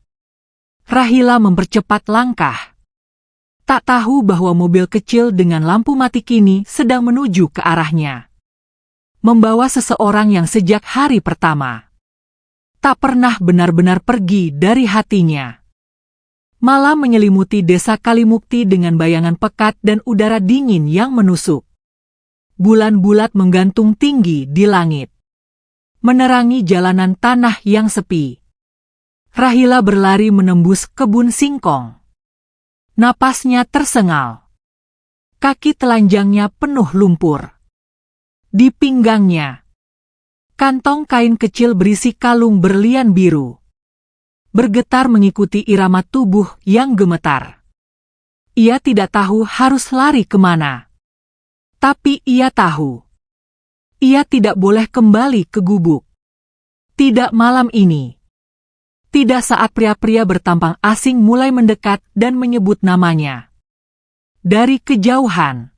Rahila mempercepat langkah. Tak tahu bahwa mobil kecil dengan lampu mati kini sedang menuju ke arahnya. Membawa seseorang yang sejak hari pertama tak pernah benar-benar pergi dari hatinya. Malah menyelimuti desa Kalimukti dengan bayangan pekat dan udara dingin yang menusuk. Bulan bulat menggantung tinggi di langit, menerangi jalanan tanah yang sepi. Rahila berlari menembus kebun singkong. Napasnya tersengal. Kaki telanjangnya penuh lumpur. Di pinggangnya, kantong kain kecil berisi kalung berlian biru. Bergetar mengikuti irama tubuh yang gemetar. Ia tidak tahu harus lari kemana. Tapi ia tahu. Ia tidak boleh kembali ke gubuk. Tidak malam ini. Tidak saat pria-pria bertampang asing mulai mendekat dan menyebut namanya. Dari kejauhan,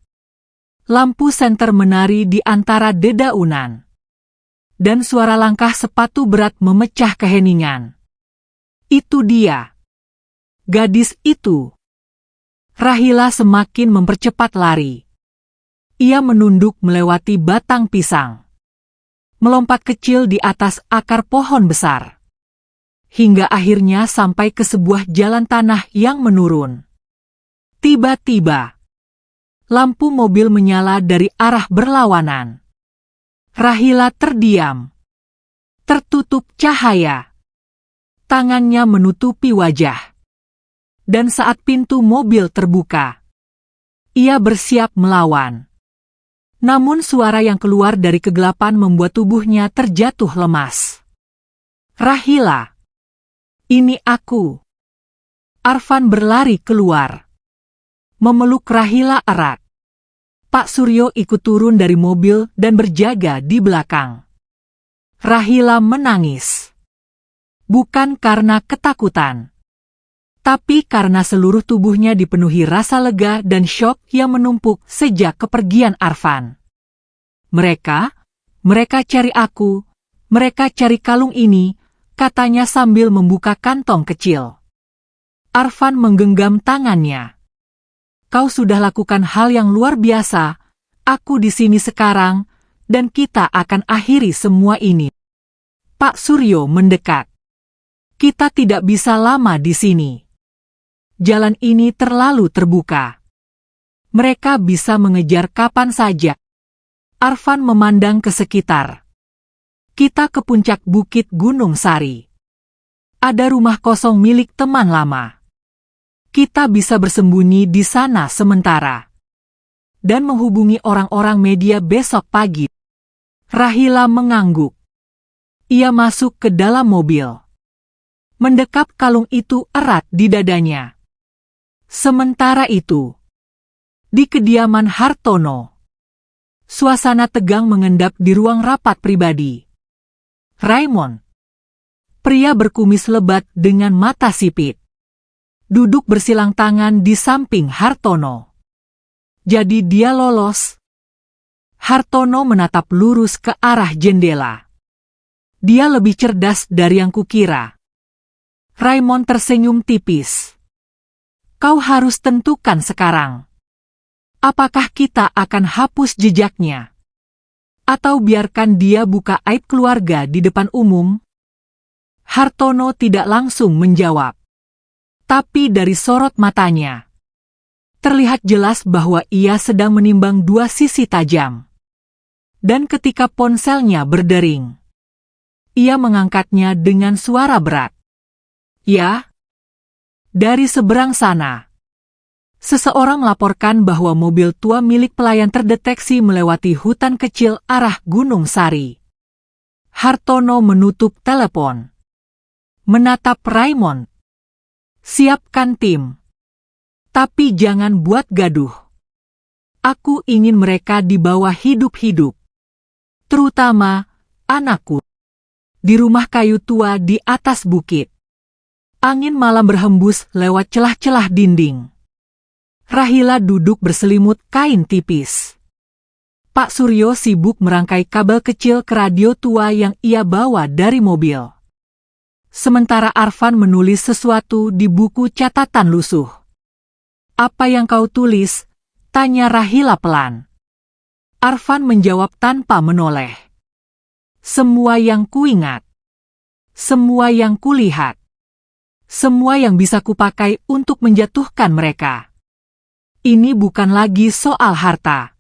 lampu senter menari di antara dedaunan. Dan suara langkah sepatu berat memecah keheningan. Itu dia. Gadis itu. Rahila semakin mempercepat lari. Ia menunduk melewati batang pisang. Melompat kecil di atas akar pohon besar. Hingga akhirnya sampai ke sebuah jalan tanah yang menurun. Tiba-tiba, lampu mobil menyala dari arah berlawanan. Rahila terdiam. Tertutup cahaya. Tangannya menutupi wajah. Dan saat pintu mobil terbuka, ia bersiap melawan. Namun suara yang keluar dari kegelapan membuat tubuhnya terjatuh lemas. Rahila, ini aku. Arfan berlari keluar. Memeluk Rahila erat. Pak Suryo ikut turun dari mobil dan berjaga di belakang. Rahila menangis. Bukan karena ketakutan, tapi karena seluruh tubuhnya dipenuhi rasa lega dan syok yang menumpuk sejak kepergian Arfan. Mereka cari aku, mereka cari kalung ini, katanya sambil membuka kantong kecil. Arfan menggenggam tangannya. Kau sudah lakukan hal yang luar biasa. Aku di sini sekarang, dan kita akan akhiri semua ini. Pak Suryo mendekat. Kita tidak bisa lama di sini. Jalan ini terlalu terbuka. Mereka bisa mengejar kapan saja. Arfan memandang ke sekitar. Kita ke puncak Bukit Gunung Sari. Ada rumah kosong milik teman lama. Kita bisa bersembunyi di sana sementara. Dan menghubungi orang-orang media besok pagi. Rahila mengangguk. Ia masuk ke dalam mobil. Mendekap kalung itu erat di dadanya. Sementara itu, di kediaman Hartono, suasana tegang mengendap di ruang rapat pribadi. Raymond, pria berkumis lebat dengan mata sipit, duduk bersilang tangan di samping Hartono. Jadi dia lolos? Hartono menatap lurus ke arah jendela. Dia lebih cerdas dari yang kukira. Raymond tersenyum tipis. Kau harus tentukan sekarang. Apakah kita akan hapus jejaknya? Atau biarkan dia buka aib keluarga di depan umum? Hartono tidak langsung menjawab. Tapi dari sorot matanya, terlihat jelas bahwa ia sedang menimbang dua sisi tajam. Dan ketika ponselnya berdering, ia mengangkatnya dengan suara berat. Ya? Dari seberang sana, seseorang melaporkan bahwa mobil tua milik pelayan terdeteksi melewati hutan kecil arah Gunung Sari. Hartono menutup telepon. Menatap Raymond. Siapkan tim. Tapi jangan buat gaduh. Aku ingin mereka dibawa hidup-hidup. Terutama anakku. Di rumah kayu tua di atas bukit. Angin malam berhembus lewat celah-celah dinding. Rahila duduk berselimut kain tipis. Pak Suryo sibuk merangkai kabel kecil ke radio tua yang ia bawa dari mobil. Sementara Arfan menulis sesuatu di buku catatan lusuh. Apa yang kau tulis? Tanya Rahila pelan. Arfan menjawab tanpa menoleh. Semua yang kuingat. Semua yang kulihat. Semua yang bisa kupakai untuk menjatuhkan mereka. Ini bukan lagi soal harta.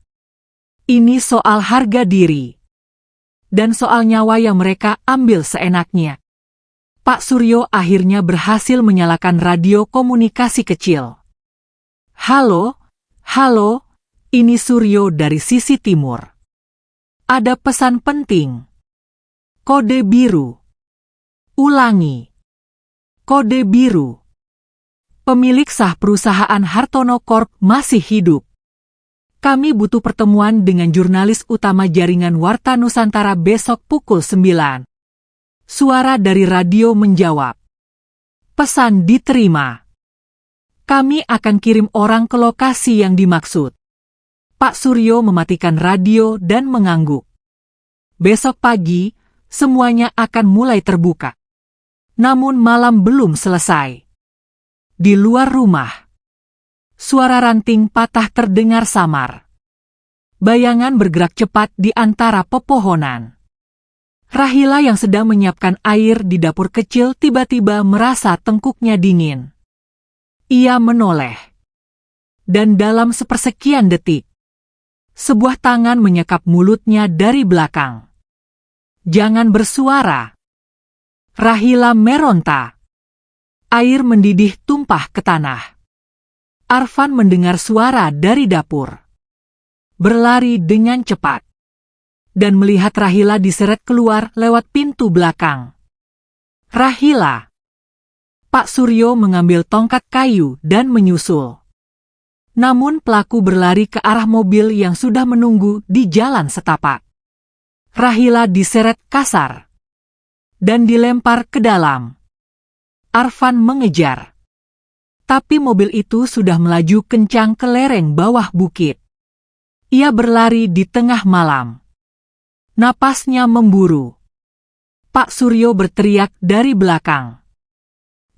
Ini soal harga diri. Dan soal nyawa yang mereka ambil seenaknya. Pak Suryo akhirnya berhasil menyalakan radio komunikasi kecil. Halo, halo, ini Suryo dari sisi timur. Ada pesan penting. Kode biru. Ulangi. Kode biru. Pemilik sah perusahaan Hartono Corp masih hidup. Kami butuh pertemuan dengan jurnalis utama jaringan Warta Nusantara besok pukul 9. Suara dari radio menjawab. Pesan diterima. Kami akan kirim orang ke lokasi yang dimaksud. Pak Suryo mematikan radio dan mengangguk. Besok pagi, semuanya akan mulai terbuka. Namun malam belum selesai. Di luar rumah, suara ranting patah terdengar samar. Bayangan bergerak cepat di antara pepohonan. Rahila yang sedang menyiapkan air di dapur kecil tiba-tiba merasa tengkuknya dingin. Ia menoleh. Dan dalam sepersekian detik, sebuah tangan menyekap mulutnya dari belakang. Jangan bersuara. Rahila meronta. Air mendidih tumpah ke tanah. Arfan mendengar suara dari dapur. Berlari dengan cepat. Dan melihat Rahila diseret keluar lewat pintu belakang. Rahila. Pak Suryo mengambil tongkat kayu dan menyusul. Namun pelaku berlari ke arah mobil yang sudah menunggu di jalan setapak. Rahila diseret kasar. Dan dilempar ke dalam. Arfan mengejar. Tapi mobil itu sudah melaju kencang ke lereng bawah bukit. Ia berlari di tengah malam. Napasnya memburu. Pak Suryo berteriak dari belakang.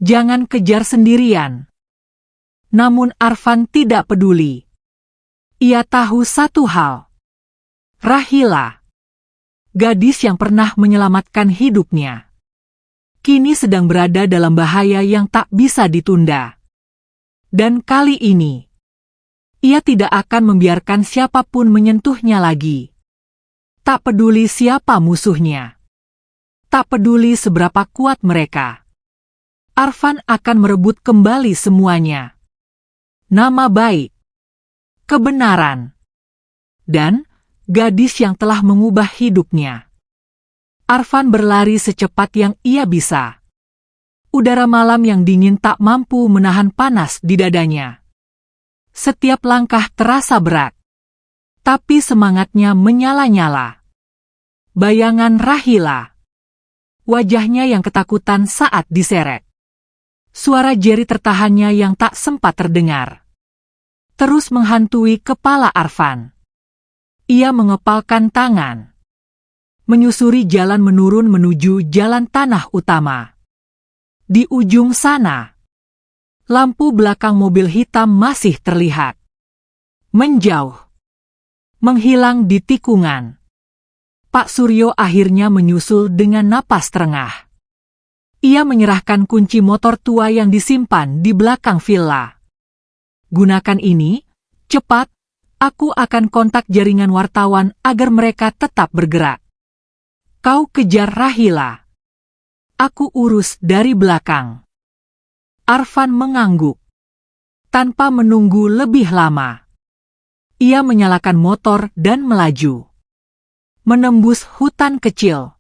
Jangan kejar sendirian. Namun Arfan tidak peduli. Ia tahu satu hal. Rahila, gadis yang pernah menyelamatkan hidupnya, kini sedang berada dalam bahaya yang tak bisa ditunda. Dan kali ini, ia tidak akan membiarkan siapapun menyentuhnya lagi. Tak peduli siapa musuhnya. Tak peduli seberapa kuat mereka. Arfan akan merebut kembali semuanya. Nama baik, kebenaran, dan gadis yang telah mengubah hidupnya. Arfan berlari secepat yang ia bisa. Udara malam yang dingin tak mampu menahan panas di dadanya. Setiap langkah terasa berat. Tapi semangatnya menyala-nyala. Bayangan Rahila. Wajahnya yang ketakutan saat diseret. Suara jeri tertahannya yang tak sempat terdengar. Terus menghantui kepala Arfan. Ia mengepalkan tangan. Menyusuri jalan menurun menuju jalan tanah utama. Di ujung sana, lampu belakang mobil hitam masih terlihat. Menjauh. Menghilang di tikungan. Pak Suryo akhirnya menyusul dengan napas terengah. Ia menyerahkan kunci motor tua yang disimpan di belakang villa. Gunakan ini, cepat, aku akan kontak jaringan wartawan agar mereka tetap bergerak. Kau kejar Rahila. Aku urus dari belakang. Arfan mengangguk. Tanpa menunggu lebih lama, ia menyalakan motor dan melaju. Menembus hutan kecil.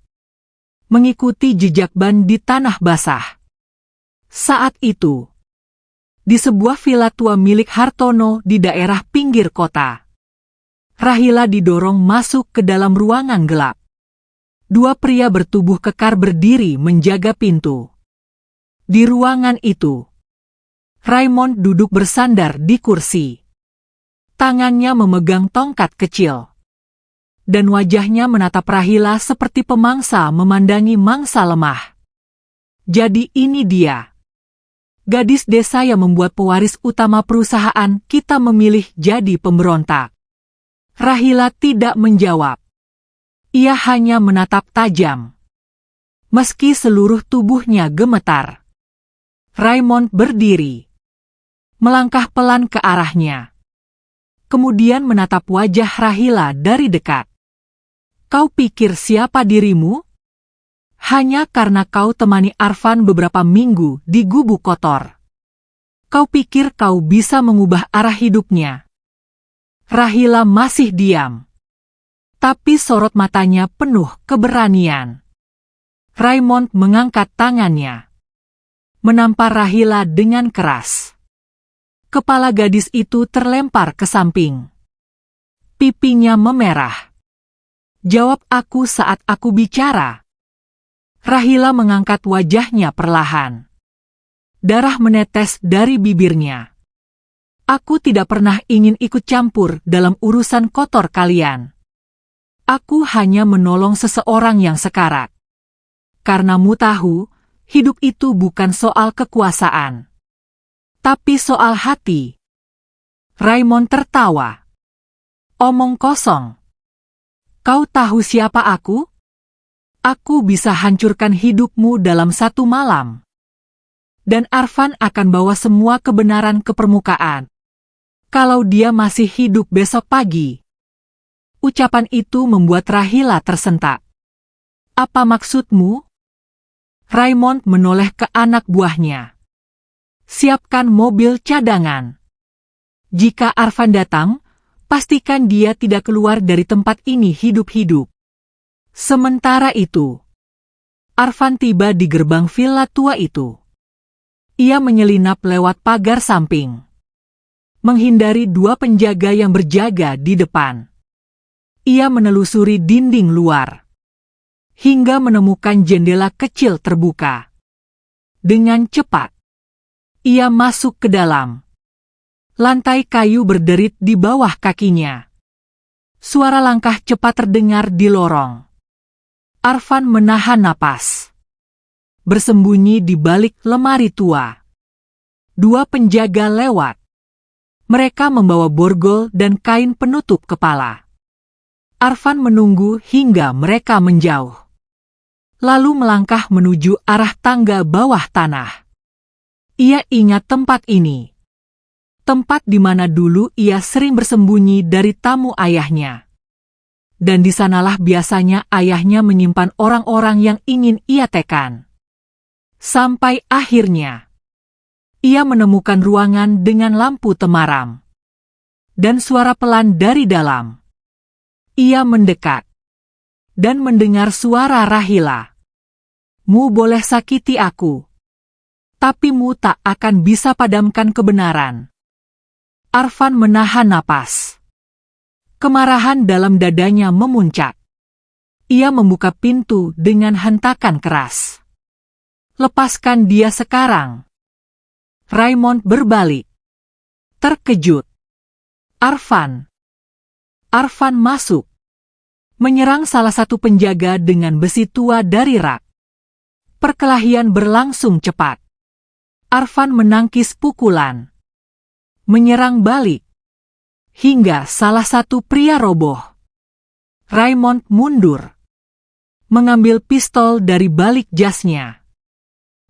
Mengikuti jejak ban di tanah basah. Saat itu, di sebuah villa tua milik Hartono di daerah pinggir kota, Rahila didorong masuk ke dalam ruangan gelap. Dua pria bertubuh kekar berdiri menjaga pintu. Di ruangan itu, Raymond duduk bersandar di kursi. Tangannya memegang tongkat kecil. Dan wajahnya menatap Rahila seperti pemangsa memandangi mangsa lemah. Jadi ini dia. Gadis desa yang membuat pewaris utama perusahaan kita memilih jadi pemberontak. Rahila tidak menjawab. Ia hanya menatap tajam. Meski seluruh tubuhnya gemetar. Raymond berdiri. Melangkah pelan ke arahnya. Kemudian menatap wajah Rahila dari dekat. Kau pikir siapa dirimu? Hanya karena kau temani Arfan beberapa minggu di gubuk kotor. Kau pikir kau bisa mengubah arah hidupnya? Rahila masih diam. Tapi sorot matanya penuh keberanian. Raymond mengangkat tangannya. Menampar Rahila dengan keras. Kepala gadis itu terlempar ke samping. Pipinya memerah. Jawab aku saat aku bicara. Rahila mengangkat wajahnya perlahan. Darah menetes dari bibirnya. Aku tidak pernah ingin ikut campur dalam urusan kotor kalian. Aku hanya menolong seseorang yang sekarat. Karenamu tahu, hidup itu bukan soal kekuasaan. Tapi soal hati. Raymond tertawa. Omong kosong. Kau tahu siapa aku? Aku bisa hancurkan hidupmu dalam satu malam. Dan Arfan akan bawa semua kebenaran ke permukaan. Kalau dia masih hidup besok pagi. Ucapan itu membuat Rahila tersentak. Apa maksudmu? Raymond menoleh ke anak buahnya. Siapkan mobil cadangan. Jika Arfan datang, pastikan dia tidak keluar dari tempat ini hidup-hidup. Sementara itu, Arfan tiba di gerbang villa tua itu. Ia menyelinap lewat pagar samping. Menghindari dua penjaga yang berjaga di depan. Ia menelusuri dinding luar. Hingga menemukan jendela kecil terbuka. Dengan cepat, ia masuk ke dalam. Lantai kayu berderit di bawah kakinya. Suara langkah cepat terdengar di lorong. Arfan menahan napas. Bersembunyi di balik lemari tua. Dua penjaga lewat. Mereka membawa borgol dan kain penutup kepala. Arfan menunggu hingga mereka menjauh. Lalu melangkah menuju arah tangga bawah tanah. Ia ingat tempat ini. Tempat di mana dulu ia sering bersembunyi dari tamu ayahnya. Dan di sanalah biasanya ayahnya menyimpan orang-orang yang ingin ia tekan. Sampai akhirnya, ia menemukan ruangan dengan lampu temaram. Dan suara pelan dari dalam. Ia mendekat. Dan mendengar suara Rahila. Mu boleh sakiti aku. Tapi mu tak akan bisa padamkan kebenaran. Arfan menahan napas. Kemarahan dalam dadanya memuncak. Ia membuka pintu dengan hentakan keras. Lepaskan dia sekarang. Raymond berbalik. Terkejut. Arfan masuk. Menyerang salah satu penjaga dengan besi tua dari rak. Perkelahian berlangsung cepat. Arfan menangkis pukulan. Menyerang balik. Hingga salah satu pria roboh. Raymond mundur. Mengambil pistol dari balik jasnya.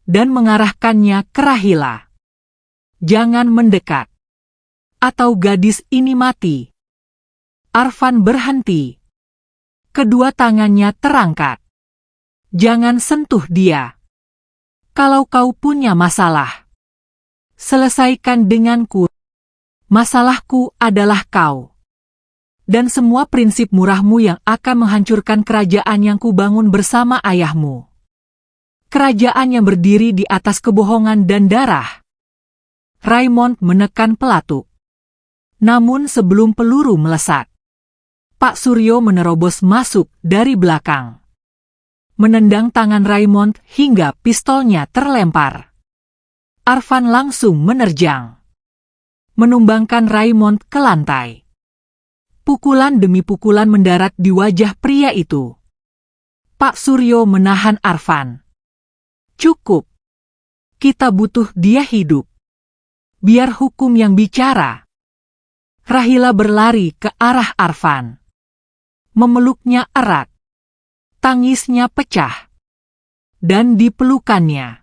Dan mengarahkannya ke Rahila. Jangan mendekat. Atau gadis ini mati. Arfan berhenti. Kedua tangannya terangkat. Jangan sentuh dia. Kalau kau punya masalah, selesaikan denganku. Masalahku adalah kau. Dan semua prinsip murahmu yang akan menghancurkan kerajaan yang kubangun bersama ayahmu. Kerajaan yang berdiri di atas kebohongan dan darah. Raymond menekan pelatuk. Namun sebelum peluru melesat, Pak Suryo menerobos masuk dari belakang. Menendang tangan Raymond hingga pistolnya terlempar. Arfan langsung menerjang. Menumbangkan Raymond ke lantai. Pukulan demi pukulan mendarat di wajah pria itu. Pak Suryo menahan Arfan. Cukup. Kita butuh dia hidup. Biar hukum yang bicara. Rahila berlari ke arah Arfan. Memeluknya erat. Tangisnya pecah. Dan di pelukannya,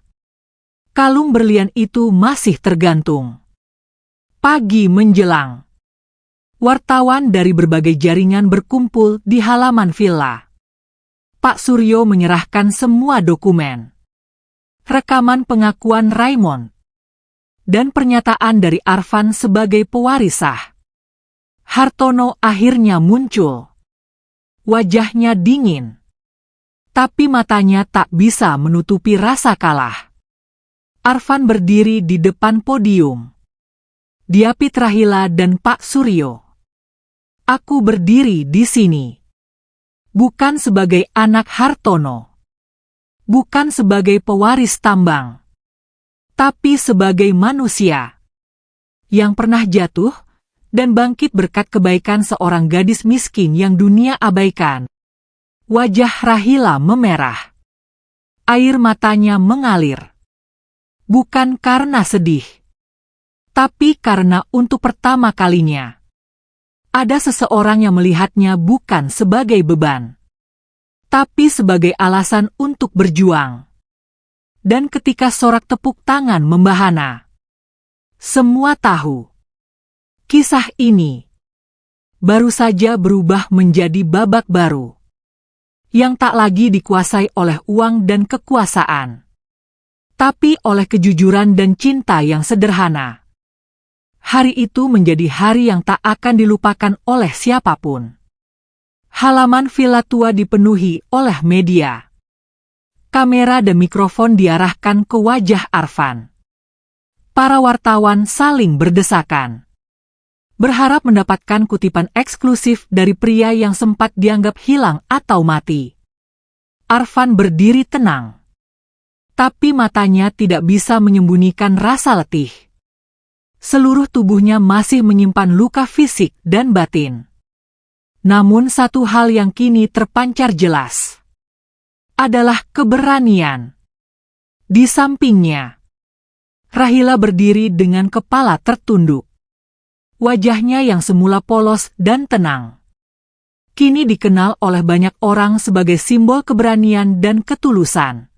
kalung berlian itu masih tergantung. Pagi menjelang. Wartawan dari berbagai jaringan berkumpul di halaman villa. Pak Suryo menyerahkan semua dokumen. Rekaman pengakuan Raymond. Dan pernyataan dari Arfan sebagai pewaris sah. Hartono akhirnya muncul. Wajahnya dingin. Tapi matanya tak bisa menutupi rasa kalah. Arfan berdiri di depan podium. Diapit Rahila dan Pak Suryo. Aku berdiri di sini. Bukan sebagai anak Hartono. Bukan sebagai pewaris tambang. Tapi sebagai manusia. Yang pernah jatuh dan bangkit berkat kebaikan seorang gadis miskin yang dunia abaikan. Wajah Rahila memerah. Air matanya mengalir. Bukan karena sedih. Tapi karena untuk pertama kalinya, ada seseorang yang melihatnya bukan sebagai beban, tapi sebagai alasan untuk berjuang. Dan ketika sorak tepuk tangan membahana, semua tahu, kisah ini baru saja berubah menjadi babak baru, yang tak lagi dikuasai oleh uang dan kekuasaan, tapi oleh kejujuran dan cinta yang sederhana. Hari itu menjadi hari yang tak akan dilupakan oleh siapapun. Halaman villa tua dipenuhi oleh media. Kamera dan mikrofon diarahkan ke wajah Arfan. Para wartawan saling berdesakan. Berharap mendapatkan kutipan eksklusif dari pria yang sempat dianggap hilang atau mati. Arfan berdiri tenang. Tapi matanya tidak bisa menyembunyikan rasa letih. Seluruh tubuhnya masih menyimpan luka fisik dan batin. Namun satu hal yang kini terpancar jelas. adalah keberanian. Di sampingnya, Rahila berdiri dengan kepala tertunduk. Wajahnya yang semula polos dan tenang, kini dikenal oleh banyak orang sebagai simbol keberanian dan ketulusan.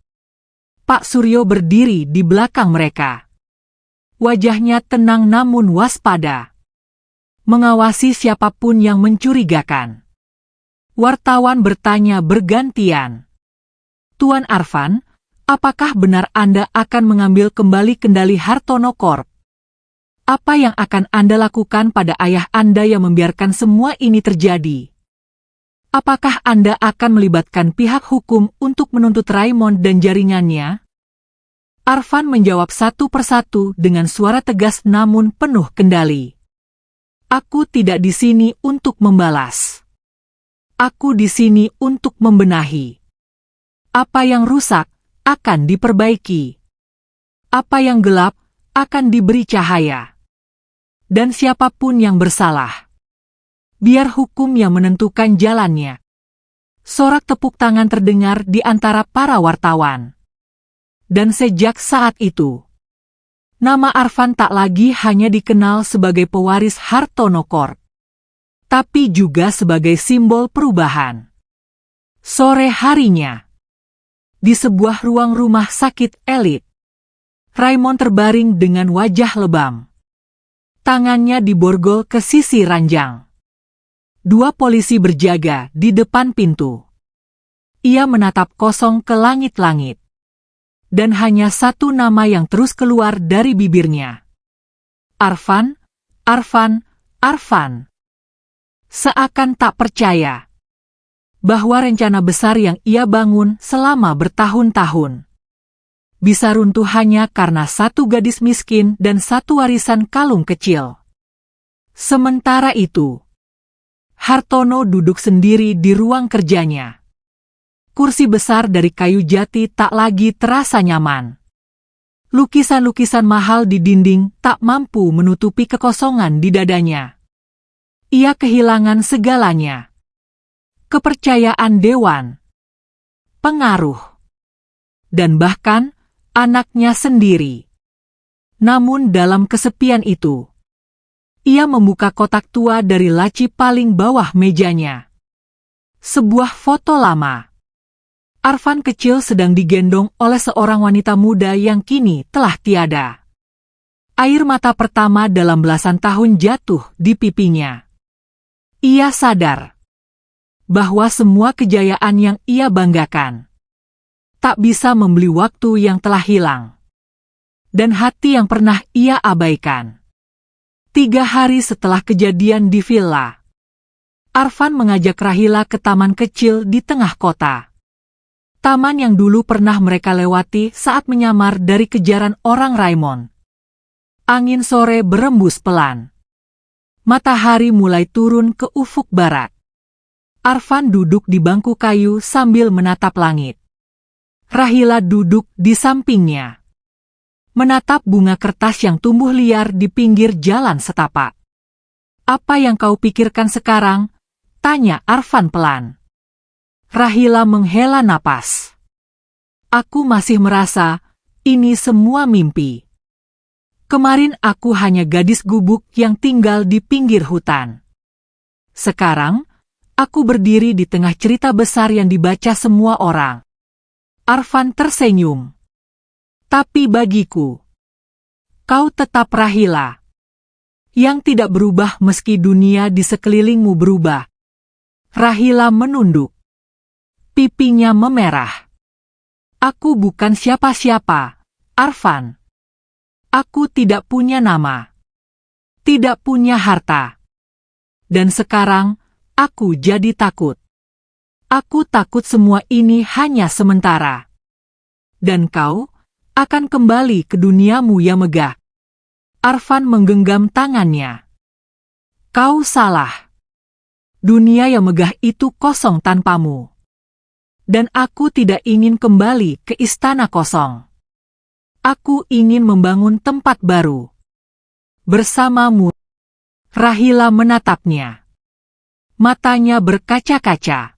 Pak Suryo berdiri di belakang mereka. Wajahnya tenang namun waspada, mengawasi siapapun yang mencurigakan. Wartawan bertanya bergantian, "Tuan Arfan, apakah benar Anda akan mengambil kembali kendali Hartono Corp? Apa yang akan Anda lakukan pada ayah Anda yang membiarkan semua ini terjadi? Apakah Anda akan melibatkan pihak hukum untuk menuntut Raymond dan jaringannya?" Arfan menjawab satu persatu dengan suara tegas namun penuh kendali. "Aku tidak di sini untuk membalas. Aku di sini untuk membenahi. Apa yang rusak akan diperbaiki. Apa yang gelap akan diberi cahaya. Dan siapapun yang bersalah, biar hukum yang menentukan jalannya." Sorak tepuk tangan terdengar di antara para wartawan. Dan sejak saat itu, nama Arfan tak lagi hanya dikenal sebagai pewaris Hartono Corp, tapi juga sebagai simbol perubahan. Sore harinya, di sebuah ruang rumah sakit elit, Raymond terbaring dengan wajah lebam. Tangannya diborgol ke sisi ranjang. 2 polisi berjaga di depan pintu. Ia menatap kosong ke langit-langit. Dan hanya satu nama yang terus keluar dari bibirnya. "Arfan, Arfan, Arfan." Seakan tak percaya bahwa rencana besar yang ia bangun selama bertahun-tahun bisa runtuh hanya karena satu gadis miskin dan satu warisan kalung kecil. Sementara itu, Hartono duduk sendiri di ruang kerjanya. Kursi besar dari kayu jati tak lagi terasa nyaman. Lukisan-lukisan mahal di dinding tak mampu menutupi kekosongan di dadanya. Ia kehilangan segalanya. Kepercayaan dewan, pengaruh, dan bahkan anaknya sendiri. Namun dalam kesepian itu, ia membuka kotak tua dari laci paling bawah mejanya. Sebuah foto lama. Arfan kecil sedang digendong oleh seorang wanita muda yang kini telah tiada. Air mata pertama dalam belasan tahun jatuh di pipinya. Ia sadar bahwa semua kejayaan yang ia banggakan tak bisa membeli waktu yang telah hilang dan hati yang pernah ia abaikan. 3 hari setelah kejadian di villa, Arfan mengajak Rahila ke taman kecil di tengah kota. Taman yang dulu pernah mereka lewati saat menyamar dari kejaran orang Raymond. Angin sore berembus pelan. Matahari mulai turun ke ufuk barat. Arfan duduk di bangku kayu sambil menatap langit. Rahila duduk di sampingnya, menatap bunga kertas yang tumbuh liar di pinggir jalan setapak. "Apa yang kau pikirkan sekarang?" tanya Arfan pelan. Rahila menghela napas. "Aku masih merasa ini semua mimpi. Kemarin aku hanya gadis gubuk yang tinggal di pinggir hutan. Sekarang, aku berdiri di tengah cerita besar yang dibaca semua orang." Arfan tersenyum. "Tapi bagiku, kau tetap Rahila, yang tidak berubah meski dunia di sekelilingmu berubah." Rahila menunduk. Pipinya memerah. "Aku bukan siapa-siapa, Arfan. Aku tidak punya nama, tidak punya harta. Dan sekarang, aku jadi takut. Aku takut semua ini hanya sementara. Dan kau akan kembali ke duniamu yang megah." Arfan menggenggam tangannya. "Kau salah. Dunia yang megah itu kosong tanpamu. Dan aku tidak ingin kembali ke istana kosong. Aku ingin membangun tempat baru bersamamu." Rahila menatapnya. Matanya berkaca-kaca.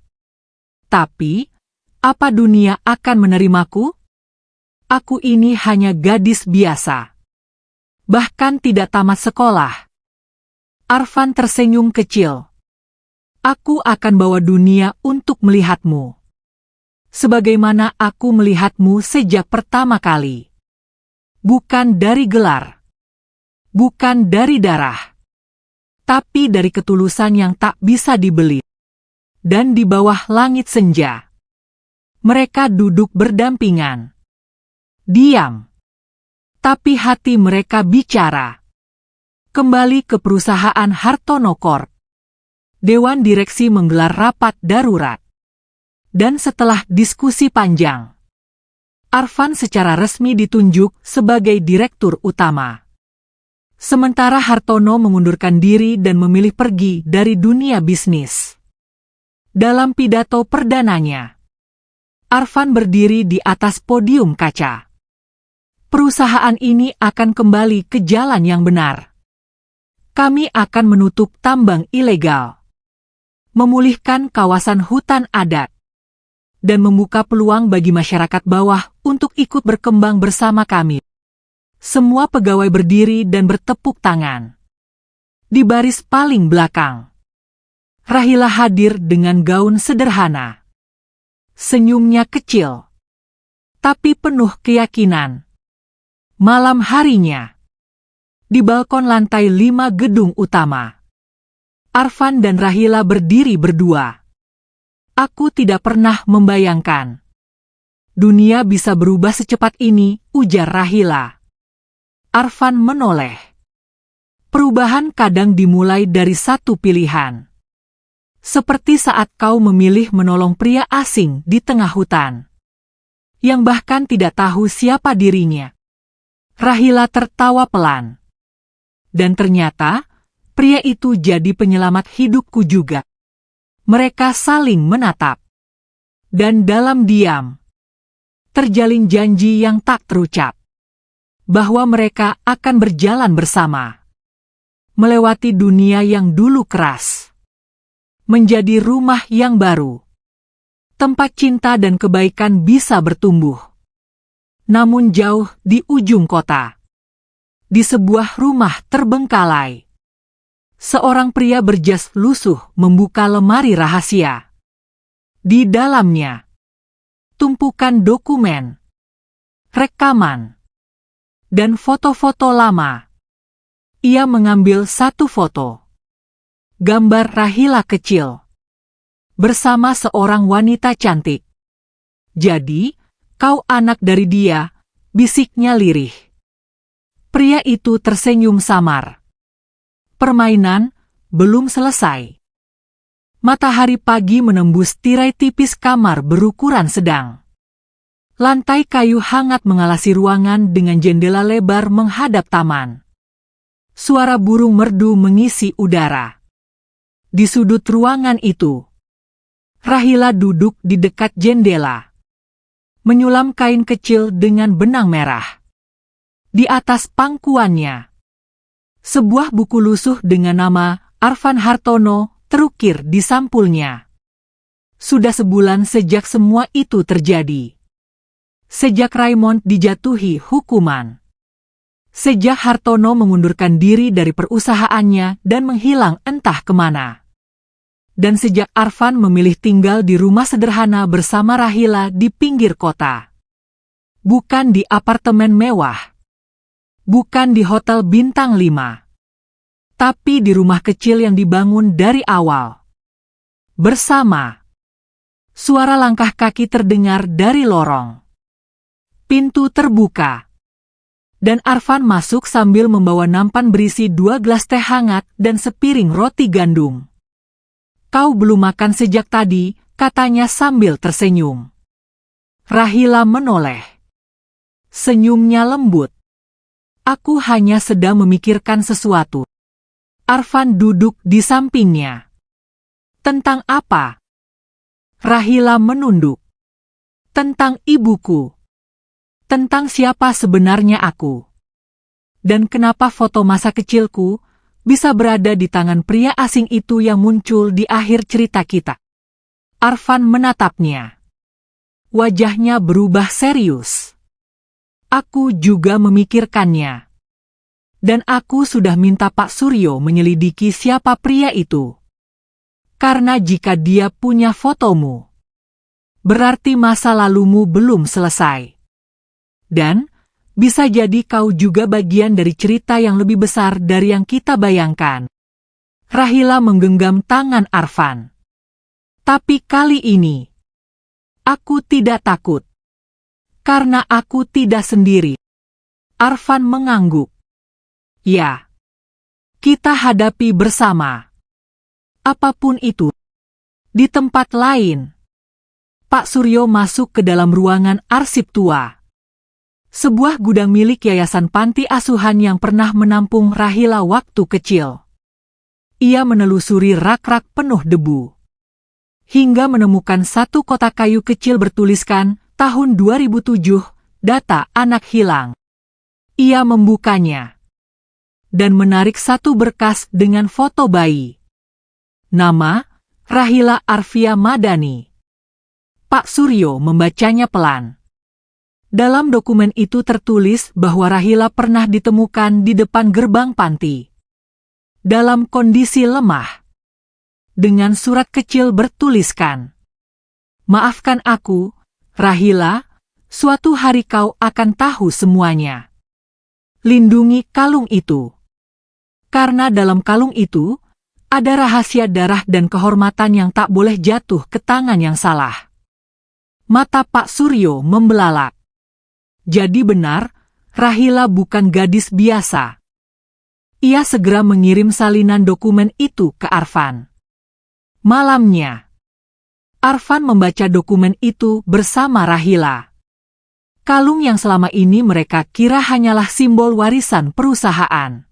Tapi, Apa dunia akan menerimaku? Aku ini hanya gadis biasa. Bahkan tidak tamat sekolah. Arfan tersenyum kecil. Aku akan bawa dunia untuk melihatmu. Sebagaimana aku melihatmu sejak pertama kali. Bukan dari gelar. Bukan dari darah. Tapi dari ketulusan yang tak bisa dibeli. Dan di bawah langit senja. Mereka duduk berdampingan. Diam. Tapi hati mereka bicara. Kembali ke perusahaan Hartono Corp. Dewan direksi menggelar rapat darurat. Dan setelah diskusi panjang, Arfan secara resmi ditunjuk sebagai direktur utama. Sementara Hartono mengundurkan diri dan memilih pergi dari dunia bisnis. Dalam pidato perdananya, Arfan berdiri di atas podium kaca. Perusahaan ini akan kembali ke jalan yang benar. Kami akan menutup tambang ilegal, memulihkan kawasan hutan adat, dan membuka peluang bagi masyarakat bawah untuk ikut berkembang bersama kami. Semua pegawai berdiri dan bertepuk tangan. Di baris paling belakang, Rahila hadir dengan gaun sederhana. Senyumnya kecil, tapi penuh keyakinan. Malam harinya, di balkon lantai 5 gedung utama, Arfan dan Rahila berdiri berdua. Aku tidak pernah membayangkan dunia bisa berubah secepat ini, ujar Rahila. Arfan menoleh. Perubahan kadang dimulai dari satu pilihan. Seperti saat kau memilih menolong pria asing di tengah hutan, yang bahkan tidak tahu siapa dirinya. Rahila tertawa pelan. Dan ternyata, pria itu jadi penyelamat hidupku juga. Mereka saling menatap. Dan dalam diam, terjalin janji yang tak terucap. Bahwa mereka akan berjalan bersama. Melewati dunia yang dulu keras. Menjadi rumah yang baru. Tempat cinta dan kebaikan bisa bertumbuh. Namun jauh di ujung kota. Di sebuah rumah terbengkalai. Seorang pria berjas lusuh membuka lemari rahasia. Di dalamnya, tumpukan dokumen, rekaman, dan foto-foto lama. Ia mengambil satu foto. Gambar Rahila kecil. Bersama seorang wanita cantik. Jadi, kau anak dari dia, bisiknya lirih. Pria itu tersenyum samar. Permainan belum selesai. Matahari pagi menembus tirai tipis kamar berukuran sedang. Lantai kayu hangat mengalasi ruangan dengan jendela lebar menghadap taman. Suara burung merdu mengisi udara. Di sudut ruangan itu, Rahila duduk di dekat jendela. Menyulam kain kecil dengan benang merah. Di atas pangkuannya, sebuah buku lusuh dengan nama Arfan Hartono terukir di sampulnya. Sudah sebulan sejak semua itu terjadi. Sejak Raymond dijatuhi hukuman. Sejak Hartono mengundurkan diri dari perusahaannya dan menghilang entah kemana. Dan sejak Arfan memilih tinggal di rumah sederhana bersama Rahila di pinggir kota. Bukan di apartemen mewah. Bukan di hotel bintang 5. Tapi di rumah kecil yang dibangun dari awal. Bersama. Suara langkah kaki terdengar dari lorong. Pintu terbuka. Dan Arfan masuk sambil membawa nampan berisi 2 gelas teh hangat dan sepiring roti gandum. Kau belum makan sejak tadi, katanya sambil tersenyum. Rahila menoleh. Senyumnya lembut. Aku hanya sedang memikirkan sesuatu. Arfan duduk di sampingnya. Tentang apa? Rahila menunduk. Tentang ibuku. Tentang siapa sebenarnya aku. Dan kenapa foto masa kecilku bisa berada di tangan pria asing itu yang muncul di akhir cerita kita. Arfan menatapnya. wajahnya berubah serius. Aku juga memikirkannya. Dan aku sudah minta Pak Suryo menyelidiki siapa pria itu. Karena jika dia punya fotomu, berarti masa lalumu belum selesai. Dan bisa jadi kau juga bagian dari cerita yang lebih besar dari yang kita bayangkan. Rahila menggenggam tangan Arfan. Tapi kali ini, aku tidak takut. Karena aku tidak sendiri. Arfan mengangguk. Ya. Kita hadapi bersama. Apapun itu. Di tempat lain, Pak Suryo masuk ke dalam ruangan arsip tua. Sebuah gudang milik yayasan panti asuhan yang pernah menampung Rahila waktu kecil. Ia menelusuri rak-rak penuh debu. Hingga menemukan satu kotak kayu kecil bertuliskan, tahun 2007, data anak hilang. Ia membukanya. Dan menarik satu berkas dengan foto bayi. Nama, Rahila Arfia Madani. Pak Suryo membacanya pelan. Dalam dokumen itu tertulis bahwa Rahila pernah ditemukan di depan gerbang panti. Dalam kondisi lemah. Dengan surat kecil bertuliskan. Maafkan aku, Rahila, suatu hari kau akan tahu semuanya. Lindungi kalung itu. Karena dalam kalung itu, ada rahasia darah dan kehormatan yang tak boleh jatuh ke tangan yang salah. Mata Pak Suryo membelalak. Jadi benar, Rahila bukan gadis biasa. Ia segera mengirim salinan dokumen itu ke Arfan. Malamnya, Arfan membaca dokumen itu bersama Rahila. Kalung yang selama ini mereka kira hanyalah simbol warisan perusahaan.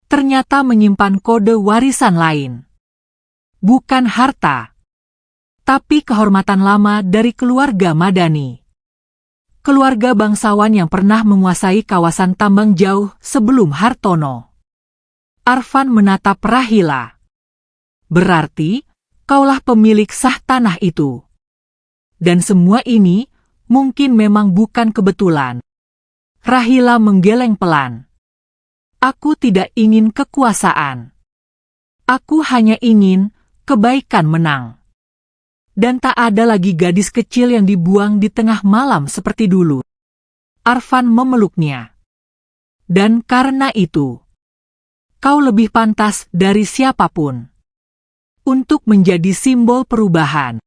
Ternyata menyimpan kode warisan lain. Bukan harta, tapi kehormatan lama dari keluarga Madani. Keluarga bangsawan yang pernah menguasai kawasan tambang jauh sebelum Hartono. Arfan menatap Rahila. Berarti, kaulah pemilik sah tanah itu. Dan semua ini mungkin memang bukan kebetulan. Rahila menggeleng pelan. Aku tidak ingin kekuasaan. Aku hanya ingin kebaikan menang. Dan tak ada lagi gadis kecil yang dibuang di tengah malam seperti dulu. Arfan memeluknya. Dan karena itu, kau lebih pantas dari siapapun untuk menjadi simbol perubahan.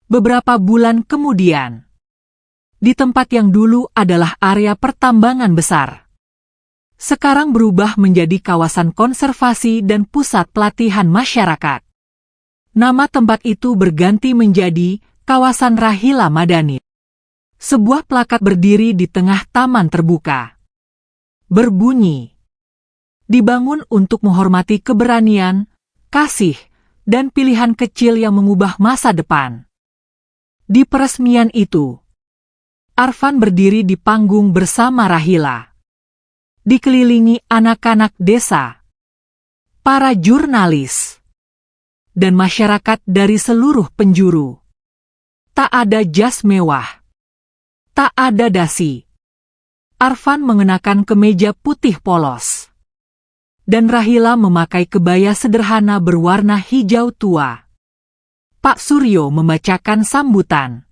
Beberapa bulan kemudian, di tempat yang dulu adalah area pertambangan besar, sekarang berubah menjadi kawasan konservasi dan pusat pelatihan masyarakat. Nama tempat itu berganti menjadi kawasan Rahila Madani. Sebuah plakat berdiri di tengah taman terbuka. Berbunyi, dibangun untuk menghormati keberanian, kasih, dan pilihan kecil yang mengubah masa depan. Di peresmian itu, Arfan berdiri di panggung bersama Rahila. Dikelilingi anak-anak desa, para jurnalis, dan masyarakat dari seluruh penjuru. Tak ada jas mewah. Tak ada dasi. Arfan mengenakan kemeja putih polos. Dan Rahila memakai kebaya sederhana berwarna hijau tua. Pak Suryo membacakan sambutan.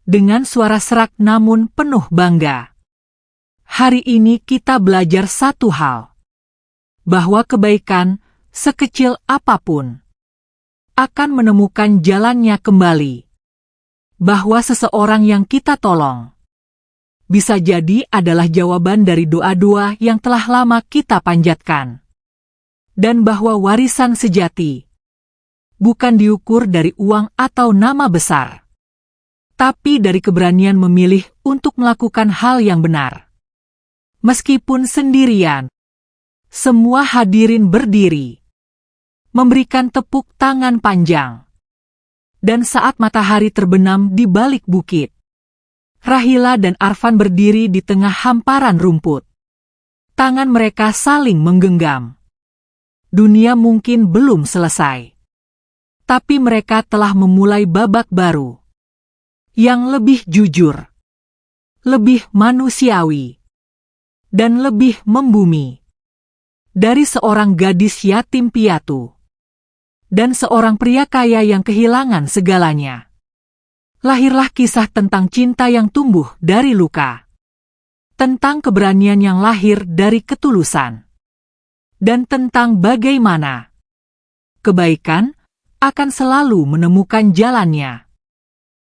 Dengan suara serak namun penuh bangga. Hari ini kita belajar satu hal. Bahwa kebaikan, sekecil apapun, akan menemukan jalannya kembali. Bahwa seseorang yang kita tolong bisa jadi adalah jawaban dari doa-doa yang telah lama kita panjatkan. Dan bahwa warisan sejati bukan diukur dari uang atau nama besar, tapi dari keberanian memilih untuk melakukan hal yang benar. Meskipun sendirian, semua hadirin berdiri, memberikan tepuk tangan panjang. Dan saat matahari terbenam di balik bukit, Rahila dan Arfan berdiri di tengah hamparan rumput. Tangan mereka saling menggenggam. Dunia mungkin belum selesai, tapi mereka telah memulai babak baru. yang lebih jujur, lebih manusiawi, dan lebih membumi dari seorang gadis yatim piatu dan seorang pria kaya yang kehilangan segalanya. Lahirlah kisah tentang cinta yang tumbuh dari luka, tentang keberanian yang lahir dari ketulusan, dan tentang bagaimana kebaikan akan selalu menemukan jalannya.